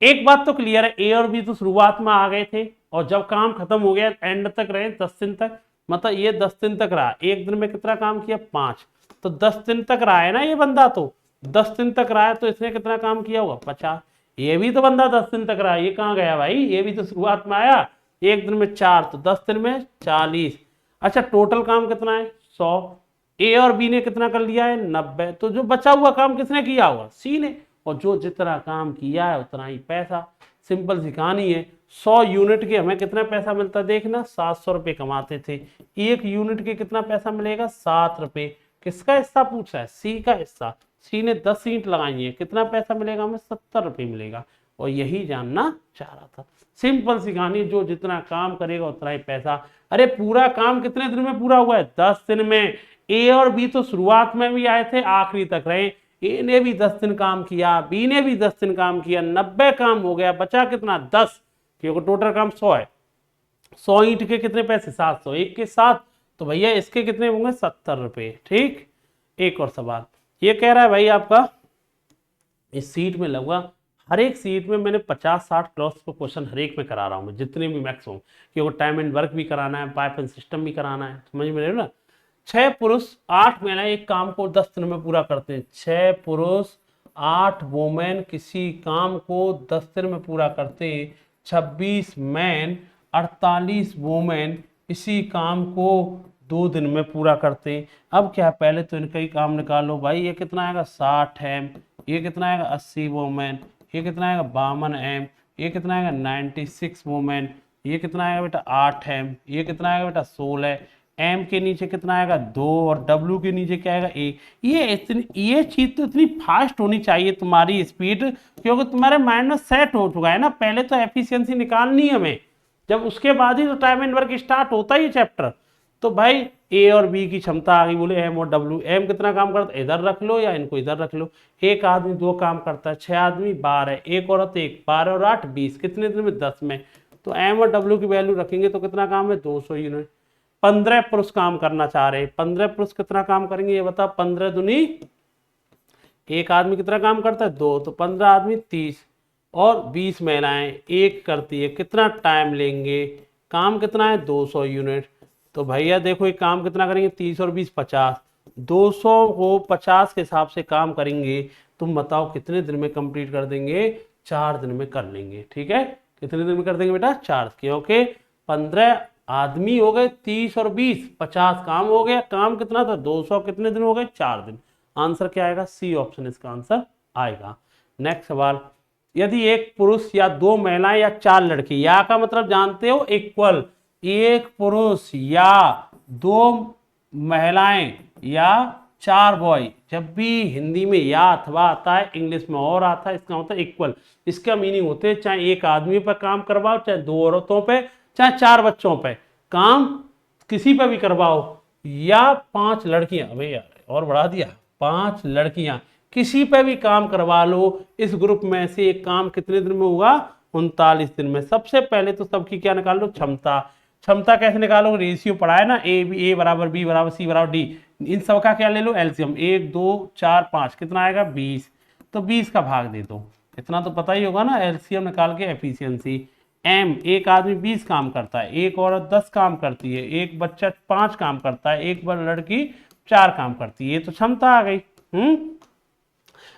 एक बात तो क्लियर है, ए और बी तो शुरुआत में आ गए थे और जब काम खत्म हो गया एंड तक रहे 10 दिन तक, मतलब ये 10 दिन तक रहा, एक दिन में कितना काम किया 5, तो 10 दिन तक रहा है ना ये बंदा, तो 10 दिन तक रहा है तो इसने कितना काम किया होगा 50। ये भी तो बंदा 10 दिन तक रहा, ये कहाँ गया भाई, ये भी तो शुरुआत में आया, एक दिन में 4 तो 10 दिन में 40। अच्छा टोटल काम कितना है 100, ए और बी ने कितना कर लिया है 90, तो जो बचा हुआ काम किसने किया होगा सी ने, और जो जितना काम किया है उतना ही पैसा। सिंपल सी कहानी है। 100 यूनिट के हमें कितना पैसा मिलता है देखना, 700 रुपये कमाते थे, एक यूनिट के कितना पैसा मिलेगा 7 रुपये। किसका हिस्सा पूछा है, सी का हिस्सा, सी ने 10 ईंट लगाई है, कितना पैसा मिलेगा हमें 70 रुपये मिलेगा, और यही जानना चाह रहा था। सिंपल सी कहानी, जो जितना काम करेगा उतना ही पैसा। अरे पूरा काम कितने दिन में पूरा हुआ है 10 दिन में। ए और बी तो शुरुआत में भी आए थे आखिरी तक रहे, ए ने भी 10 दिन काम किया, बी ने भी 10 दिन काम किया, 90 काम हो गया, बचा कितना 10, क्योंकि टोटल काम 100 है। 100 ईंट के कितने पैसे 700, एक के साथ, तो भैया इसके कितने होंगे 70 रुपये। ठीक, एक और सवाल ये कह रहा है भाई आपका इस सीट में लगभग हर एक सीट में मैंने 50-60 क्लॉस को क्वेश्चन हर एक में करा रहा हूँ मैं, जितने भी मैक्सिमम, क्योंकि टाइम एंड वर्क भी कराना है, पाइप एंड सिस्टम भी कराना है, समझ में ना। 6 पुरुष 8 महिलाएं एक काम को 10 दिन में पूरा करते हैं। 6 पुरुष 8 वोमेन किसी काम को 10 दिन में पूरा करते हैं। 26 मैन 48 वोमेन इसी काम को 2 दिन में पूरा करते हैं। अब क्या पहले तो इनका ही काम निकालो भाई, ये कितना आएगा 60 एम, ये कितना आएगा 80 वोमेन, ये कितना आएगा 52 एम, ये कितना आएगा 96 वोमेन, ये कितना आएगा बेटा 8 एम, ये कितना आएगा बेटा 16, एम के नीचे कितना आएगा 2, और डब्ल्यू के नीचे क्या आएगा 1। ये चीज तो इतनी फास्ट होनी चाहिए तुम्हारी स्पीड, क्योंकि तुम्हारे माइंड में सेट हो चुका है ना। पहले तो एफिशिएंसी निकालनी है हमें, जब उसके बाद ही तो टाइम एंड वर्क स्टार्ट होता ही चैप्टर। तो भाई ए और बी की क्षमता आ गई, बोले एम और डब्ल्यू। एम कितना काम करता है, इधर रख लो या इनको इधर रख लो। एक आदमी 2 काम करता है, 6 आदमी 12, एक औरत 1, 12 और 8 20, कितने दिन में 10 में। तो एम और डब्ल्यू की वैल्यू रखेंगे तो कितना काम है, 200 यूनिट। 15 पुरुष काम करना चाह रहे हैं, 15 पुरुष कितना काम करेंगे ये बता, 15 दूनी, एक आदमी कितना काम करता है 2, तो 15 आदमी 30 और 20 महिलाएं एक करती है, कितना टाइम लेंगे, काम कितना है 200 यूनिट। तो भैया देखो ये काम कितना करेंगे, 30 और 20 50, 200 को 50 के हिसाब से काम करेंगे। तुम बताओ कितने दिन में कंप्लीट कर देंगे, 4 दिन में कर लेंगे। ठीक है, कितने दिन में कर देंगे बेटा, 4, क्योंकि 15 आदमी हो गए, 30 और 20 50 काम हो गया। काम कितना था 200, कितने दिन हो गए, 4 दिन। आंसर क्या आएगा, सी ऑप्शन इसका आंसर आएगा। नेक्स्ट सवाल, यदि एक पुरुष या 2 महिलाएं या 4 लड़के, या का मतलब जानते हो इक्वल, एक पुरुष या 2 महिलाएं या 4 बॉय, जब भी हिंदी में या अथवा आता है, इंग्लिश में और आता है, इसका मतलब इक्वल। इसका मीनिंग होते हैं चाहे एक आदमी पर काम करवाओ, चाहे 2 औरतों पे, चाहे 4 बच्चों पे, काम किसी पे भी करवाओ, या 5 लड़कियां, अबे यार और बढ़ा दिया, 5 लड़कियां किसी पे भी काम करवा लो, इस ग्रुप में से एक काम कितने दिन में होगा, 39 दिन में। सबसे पहले तो सबकी क्या निकाल लो, क्षमता। क्षमता कैसे निकालो, रेशियो पढ़ा है ना, ए बराबर बी बराबर सी बराबर डी। इन सब का क्या ले लो, एलसीएम, 1 2 4 5, कितना आएगा 20। तो 20 का भाग दे दो, इतना तो पता ही होगा ना, एलसीएम निकाल के एफिशिएंसी। एम, एक आदमी 20 काम करता है, एक औरत 10 काम करती है, एक बच्चा 5 काम करता है, एक बार लड़की 4 काम करती है, ये तो क्षमता आ गई।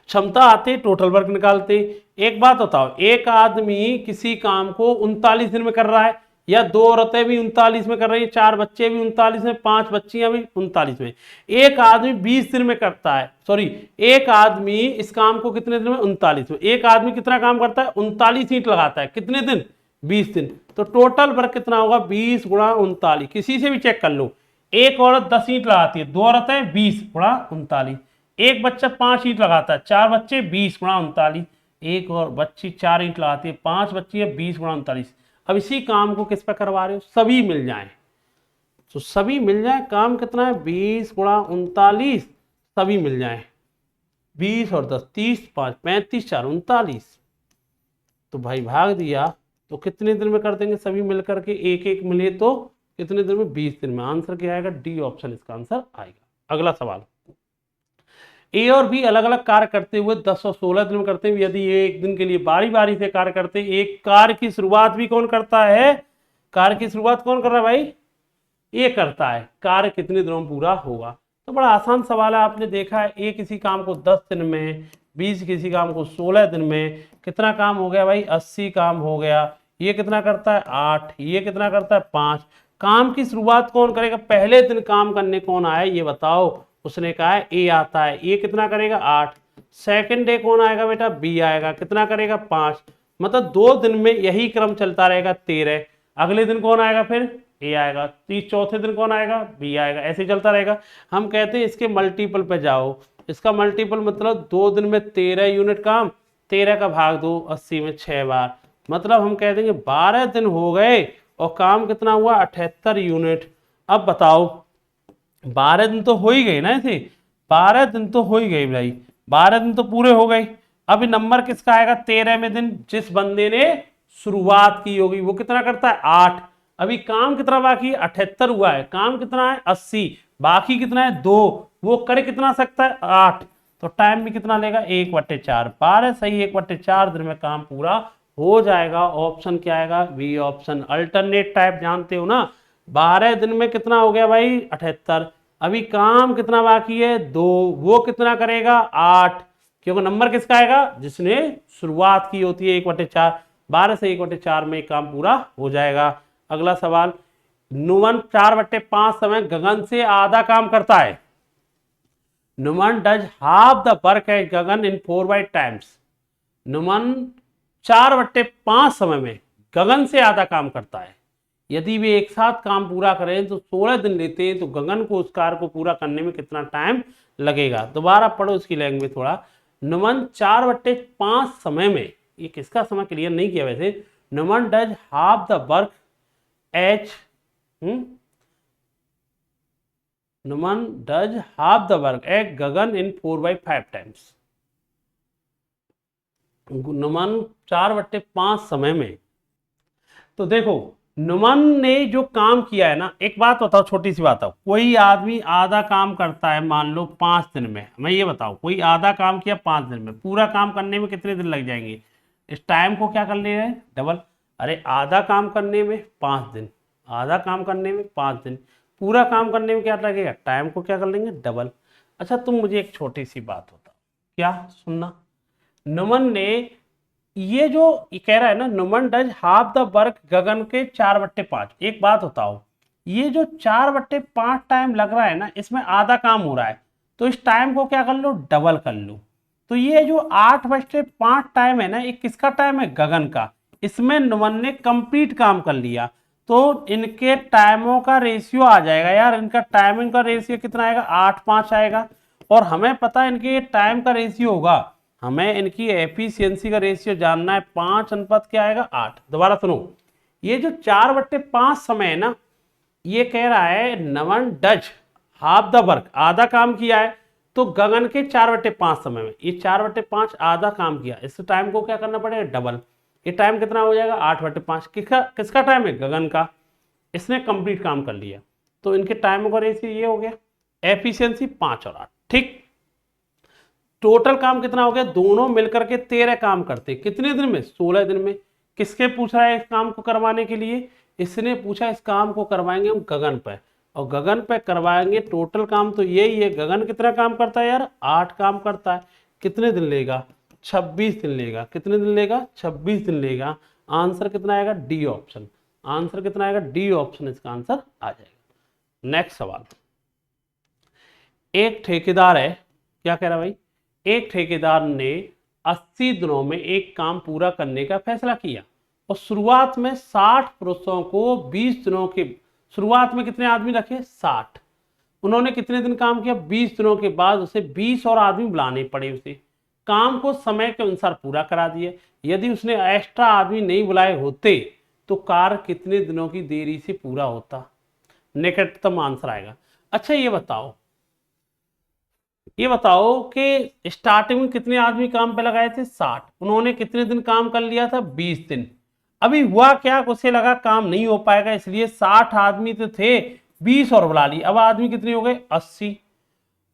क्षमता आते टोटल वर्क निकालते। एक बात बताओ, एक आदमी किसी काम को 39 दिन में कर रहा है, या 2 औरतें भी 39 में कर रही है, 4 बच्चे भी 39 में, 5 बच्चियां भी 39 में, एक आदमी 20 दिन में करता है, सॉरी एक आदमी इस काम को कितने दिन में, 39 में। एक आदमी कितना काम करता है, 39 ईंट लगाता है, कितने दिन, 20 दिन। तो टोटल वर्क कितना होगा, 20 गुणा 39, किसी से भी चेक कर लो। एक औरत 10 ईंट लगाती है, 2 औरतें 20 गुणा 39, एक बच्चा 5 ईंट लगाता है, 4 बच्चे 20 गुणा 39, एक और बच्ची 4 ईंट लगाती है, 5 बच्ची है 20 गुणा 39। अब इसी काम को किस पे करवा रहे हो, सभी मिल जाए, तो सभी मिल जाए, काम कितना है 20 गुणा 39, सभी मिल जाए, 20 और 10 30 5 35 4 39। तो भाई भाग दिया, तो कितने दिन में कर देंगे सभी मिलकर के, एक एक मिले तो कितने दिन में, 20 दिन में। आंसर क्या आएगा, डी ऑप्शन इसका आंसर आएगा। अगला सवाल, ए और बी अलग अलग कार्य करते हुए 10 और 16 दिन में करते हुए, यदि ये एक दिन के लिए बारी बारी से कार्य करते, एक कार्य की शुरुआत भी कौन करता है, कार्य की शुरुआत कौन कर रहा है भाई, ये करता है, कार्य कितने दिनों में पूरा होगा। तो बड़ा आसान सवाल है, आपने देखा है, ए किसी काम को 10 दिन में, बी किसी काम को 16 दिन में, कितना काम हो गया भाई, 80 काम हो गया। ये कितना करता है 8, ये कितना करता है 5। काम की शुरुआत कौन करेगा, पहले दिन काम करने कौन आया ये बताओ, उसने कहा है ए आता है, ये कितना करेगा 8। सेकंड डे कौन आएगा बेटा, बी आएगा, कितना करेगा 5। मतलब 2 दिन में यही क्रम चलता रहेगा 13। अगले दिन कौन आएगा, फिर ए आएगा, 30 चौथे दिन कौन आएगा, बी आएगा, ऐसे चलता रहेगा। हम कहते हैं इसके मल्टीपल पे जाओ, इसका मल्टीपल मतलब 2 दिन में 13 यूनिट काम, 13 का भाग दो 80 में 6 बार, मतलब हम कह देंगे 12 दिन हो गए और काम कितना हुआ 78 यूनिट। अब बताओ 12 दिन तो हो ही गए ना, ऐसे 12 दिन तो हो ही गए भाई, 12 दिन तो पूरे हो गए। अब नंबर किसका आएगा 13वें दिन, जिस बंदे ने शुरुआत की होगी, वो कितना करता है 8। अभी काम कितना बाकी है 78 हुआ है, काम कितना है 80, बाकी कितना है 2, वो कर कितना सकता है 8। तो टाइम भी कितना लेगा 1/4, 12 सही 1/4 दिन में काम पूरा हो जाएगा। ऑप्शन क्या आएगा, बी ऑप्शन। अल्टरनेट टाइप जानते हो ना, 12 दिन में कितना हो गया भाई 78, अभी काम कितना बाकी है 2, वो कितना करेगा 8, क्योंकि नंबर किसका आएगा, जिसने शुरुआत की होती है 1/4, 12 से 1/4 में काम पूरा हो जाएगा। अगला सवाल, नुमन 4/5 समय गगन से आधा काम करता है। Numan does half the work as Gagan in 4 times. Numan 4/5 समय में गगन से आधा काम करता है। यदि वे एक साथ काम पूरा करें तो 16 दिन लेते हैं, तो गगन को उस कार्य को पूरा करने में कितना टाइम लगेगा। दोबारा पढ़ो इसकी लैंग्वेज थोड़ा। नुमन 4/5 समय में, ये किसका समय क्लियर नहीं किया वैसे, Numan does half the work as Numan does half the work at Gagan in 4/5 times. Numan 4/5 समय में। तो देखो नुमन ने जो काम किया है ना, एक बात बताओ, छोटी सी बात बताओ, कोई आदमी आधा काम करता है मान लो 5 दिन में, मैं ये बताओ कोई आधा काम किया 5 दिन में, पूरा काम करने में कितने दिन लग जाएंगे? इस टाइम को क्या कर ले रहे हैं? डबल। अरे आधा काम करने में 5 दिन, आधा काम करने में 5 दिन, पूरा काम करने में क्या लगेगा? टाइम को क्या कर लेंगे? डबल। अच्छा तुम मुझे एक छोटी सी बात बताओ, क्या सुनना, नुमन ने ये जो ये कह रहा है ना, Numan does half the work Gagan के 4/5, एक बात बताओ, ये जो 4/5 टाइम लग रहा है ना, इसमें आधा काम हो रहा है, तो इस टाइम को क्या कर लो? डबल कर लो। तो ये जो 8/5 टाइम है ना, ये किसका टाइम है? गगन का। इसमें नुमन ने कंप्लीट काम कर लिया, तो इनके टाइमों का रेशियो आ जाएगा यार, इनका टाइमिंग का रेशियो कितना आएगा? 8/5 आएगा। और हमें पता है इनके टाइम का रेशियो होगा, हमें इनकी एफिशिएंसी का रेशियो जानना है, 5 अनुपात क्या आएगा? 8। दोबारा सुनो, ये जो 4/5 समय है ना, ये कह रहा है Numan does half the work, आधा काम किया है, तो गगन के 4/5 समय में, ये 4/5 आधा काम किया, इस टाइम को क्या करना पड़ेगा? डबल। ये टाइम कितना हो जाएगा? 8/5। किसका किसका टाइम है? गगन का। इसने कंप्लीट काम कर लिया, तो इनके टाइम का रेशियो ये हो गया, एफिशिएंसी 5 और 8। ठीक, टोटल काम कितना हो गया? दोनों मिलकर के 13 काम करते, कितने दिन में? 16 दिन में। किसके पूछ रहा है इस काम को करवाने के लिए? इसने पूछा इस काम को करवाएंगे हम गगन पे, और गगन पे करवाएंगे, टोटल काम तो यही है। गगन कितना काम करता है यार? 8 काम करता है। कितने दिन लेगा? 26 दिन लेगा। कितने दिन लेगा? 26 दिन लेगा। आंसर कितना आएगा? D option. आंसर कितना आएगा? डी ऑप्शन इसका आंसर आ जाएगा। नेक्स्ट सवाल, एक ठेकेदार है, क्या कह रहा है भाई? एक ठेकेदार ने 80 दिनों में एक काम पूरा करने का फैसला किया, और शुरुआत में 60 पुरुषों को 20 दिनों के, शुरुआत में कितने आदमी रखे? 60। उन्होंने कितने दिन काम किया? 20 दिनों के बाद उसे 20 और आदमी बुलाने पड़े, उसे काम को समय के अनुसार पूरा करा दिए। यदि उसने एक्स्ट्रा आदमी नहीं बुलाए होते तो कार्य कितने दिनों की देरी से पूरा होता? निकटतम आंसर आएगा। अच्छा ये बताओ कि स्टार्टिंग में कितने आदमी काम पे लगाए थे? 60। उन्होंने कितने दिन काम कर लिया था? 20 दिन। अभी हुआ क्या, उसे लगा काम नहीं हो पाएगा, इसलिए 60 आदमी तो थे, 20 और बुला ली। अब आदमी कितने हो गए? 80।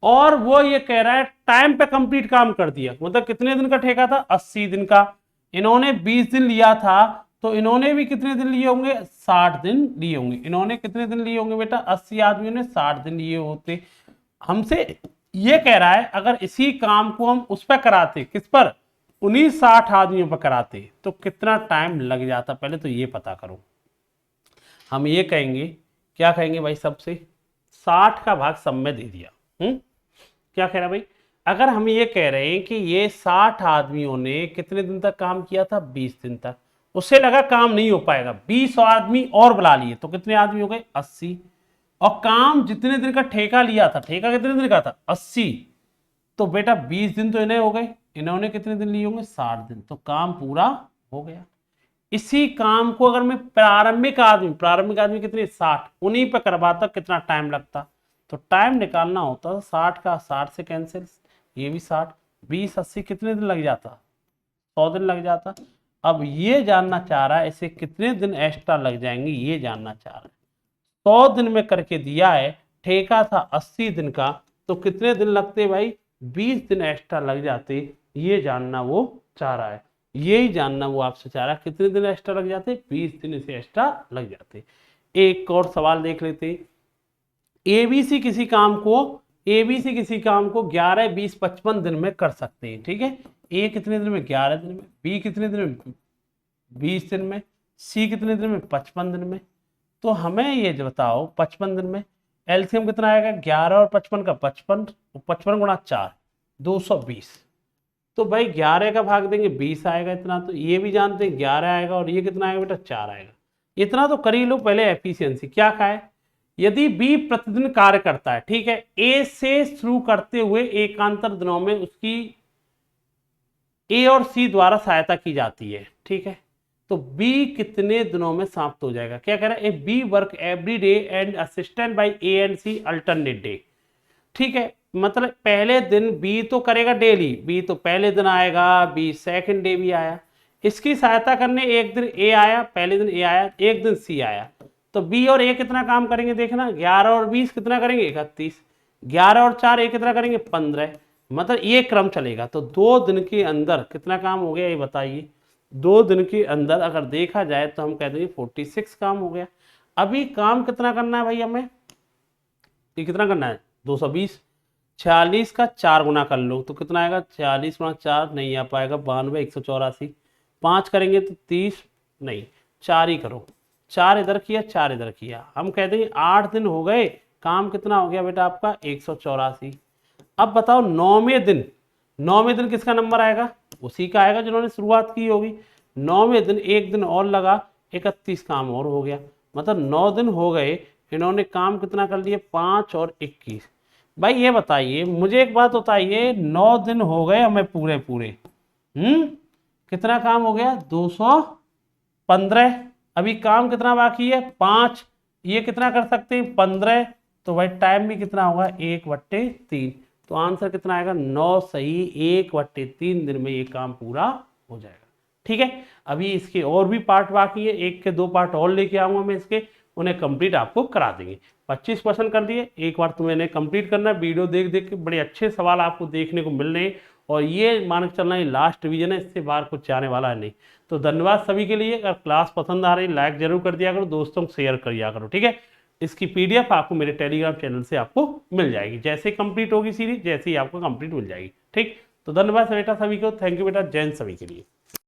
और वो ये कह रहा है टाइम पे कंप्लीट काम कर दिया, मतलब कितने दिन का ठेका था? 80 दिन का। इन्होंने 20 दिन लिया था, तो इन्होंने भी कितने दिन लिए होंगे? 60 दिन लिए होंगे। इन्होंने कितने दिन लिए होंगे बेटा? 80 आदमियों ने 60 दिन लिए होते। हमसे ये कह रहा है अगर इसी काम को हम उस पर कराते, किस पर? उन्हीं 60 आदमियों पर कराते, तो कितना टाइम लग जाता? पहले तो ये पता करो। हम ये कहेंगे, क्या कहेंगे भाई? सबसे 60 का भाग सब में दे दिया। क्या कह रहा है भाई? अगर हम ये कह रहे हैं कि ये 60 आदमियों ने कितने दिन तक काम किया था? 20 दिन तक। उससे लगा काम नहीं हो पाएगा, 20 आदमी और बुला लिए, तो कितने आदमी हो गए? 80। और काम जितने दिन का ठेका लिया था, ठेका कितने दिन का था? 80। तो बेटा 20 दिन तो इन्हें हो गए, इन्होंने कितने दिन लिए होंगे? 60 दिन। तो काम पूरा हो गया। इसी काम को अगर मैं प्रारंभिक आदमी कितने? 60, उन्हीं पे करवाता, कितना टाइम लगता? तो टाइम निकालना होता 60 का, 60 से कैंसिल, ये भी 60, 20, 80, कितने दिन लग जाता? 100 दिन लग जाता। अब ये जानना चाह रहा है इसे कितने दिन एक्स्ट्रा लग जाएंगे, ये जानना चाह रहा है। 100 दिन में करके दिया है, ठेका था 80 दिन का, तो कितने दिन लगते भाई? 20 दिन एक्स्ट्रा लग जाते, ये जानना वो चाह रहा है। यही जानना वो आपसे चाह रहा है, कितने दिन एक्स्ट्रा लग जाते? 20 दिन इसे एक्स्ट्रा लग जाते। एक और सवाल देख लेते। एबीसी किसी काम को 11, 20, 55 दिन में कर सकते हैं, ठीक है। ए कितने दिन में? 11 दिन में। बी कितने दिन में? 20 दिन में। सी कितने दिन में? 55 दिन में। तो हमें ये बताओ 55 दिन में एलसीएम कितना आएगा? 11 और 55 का 55, 55 गुणा 4, 220। तो भाई 11 का भाग देंगे 20 आएगा इतना, तो ये भी जानते हैं 11 आएगा, और ये कितना आएगा बेटा? 4 आएगा। इतना तो कर ही लो पहले। एफिशिएंसी क्या है? यदि बी प्रतिदिन कार्य करता है, ठीक है, ए से शुरू करते हुए एकांतर दिनों में उसकी ए और सी द्वारा सहायता की जाती है, ठीक है, तो बी कितने दिनों में समाप्त हो जाएगा। क्या कह रहा है, A B work every day and assistant by A and C alternate day. ठीक है, मतलब पहले दिन बी तो करेगा डेली, बी तो पहले दिन आएगा, बी सेकंड डे भी आया, इसकी सहायता करने एक दिन ए आया, पहले दिन ए आया, एक दिन सी आया, तो बी और ए कितना काम करेंगे देखना, 11 और 20 कितना करेंगे 31, 11 और 4 ए कितना करेंगे 15, मतलब ये क्रम चलेगा। तो 2 दिन के अंदर कितना काम हो गया ये बताइए। 2 दिन के अंदर अगर देखा जाए तो हम कह देंगे 46 काम हो गया। अभी काम कितना करना है भाई हमें, ये कितना करना है 220, 46 का 4 गुना कर लो तो कितना आएगा, 40 गुना 4 नहीं आ पाएगा, 92, 184, 5 करेंगे तो 30, नहीं 4 ही करो, 4 इधर किया 4 इधर किया, हम कह देंगे 8 दिन हो गए, काम कितना हो गया बेटा आपका 184। अब बताओ 9वें दिन, 9वें दिन किसका नंबर आएगा, उसी का आएगा जिन्होंने शुरुआत की होगी। 9वें दिन एक दिन और लगा, 31 काम और हो गया, मतलब 9 दिन हो गए, इन्होंने काम कितना कर लिए 5 और 21। भाई ये बताइए मुझे एक बात बताइए, 9 दिन हो गए हमें पूरे पूरे, कितना काम हो गया 215, अभी काम कितना बाकी है 5, ये कितना कर सकते हैं 15, तो भाई टाइम भी कितना होगा 1/3, तो आंसर कितना आएगा 9 सही, 1/3 दिन में ये काम पूरा हो जाएगा। ठीक है, अभी इसके और भी पार्ट बाकी है, 1 के 2 पार्ट और लेके आऊंगा मैं इसके, उन्हें कंप्लीट आपको करा देंगे। 25% कर दिए, एक बार तो मैंने कंप्लीट करना है, वीडियो देख देख के बड़े अच्छे सवाल आपको देखने को मिल रहे हैं, और ये मान के चलना है लास्ट रिवीजन है, इससे बाहर कुछ आने वाला है नहीं। तो धन्यवाद सभी के लिए, अगर क्लास पसंद आ रही लाइक जरूर कर दिया करो, दोस्तों को शेयर कर दिया करो। ठीक है, इसकी PDF आपको मेरे टेलीग्राम चैनल से आपको मिल जाएगी, जैसे कंप्लीट होगी सीरीज, जैसे ही आपको कंप्लीट मिल जाएगी। ठीक, तो धन्यवाद बेटा सभी को, थैंक यू बेटा, जय हिंद सभी के लिए।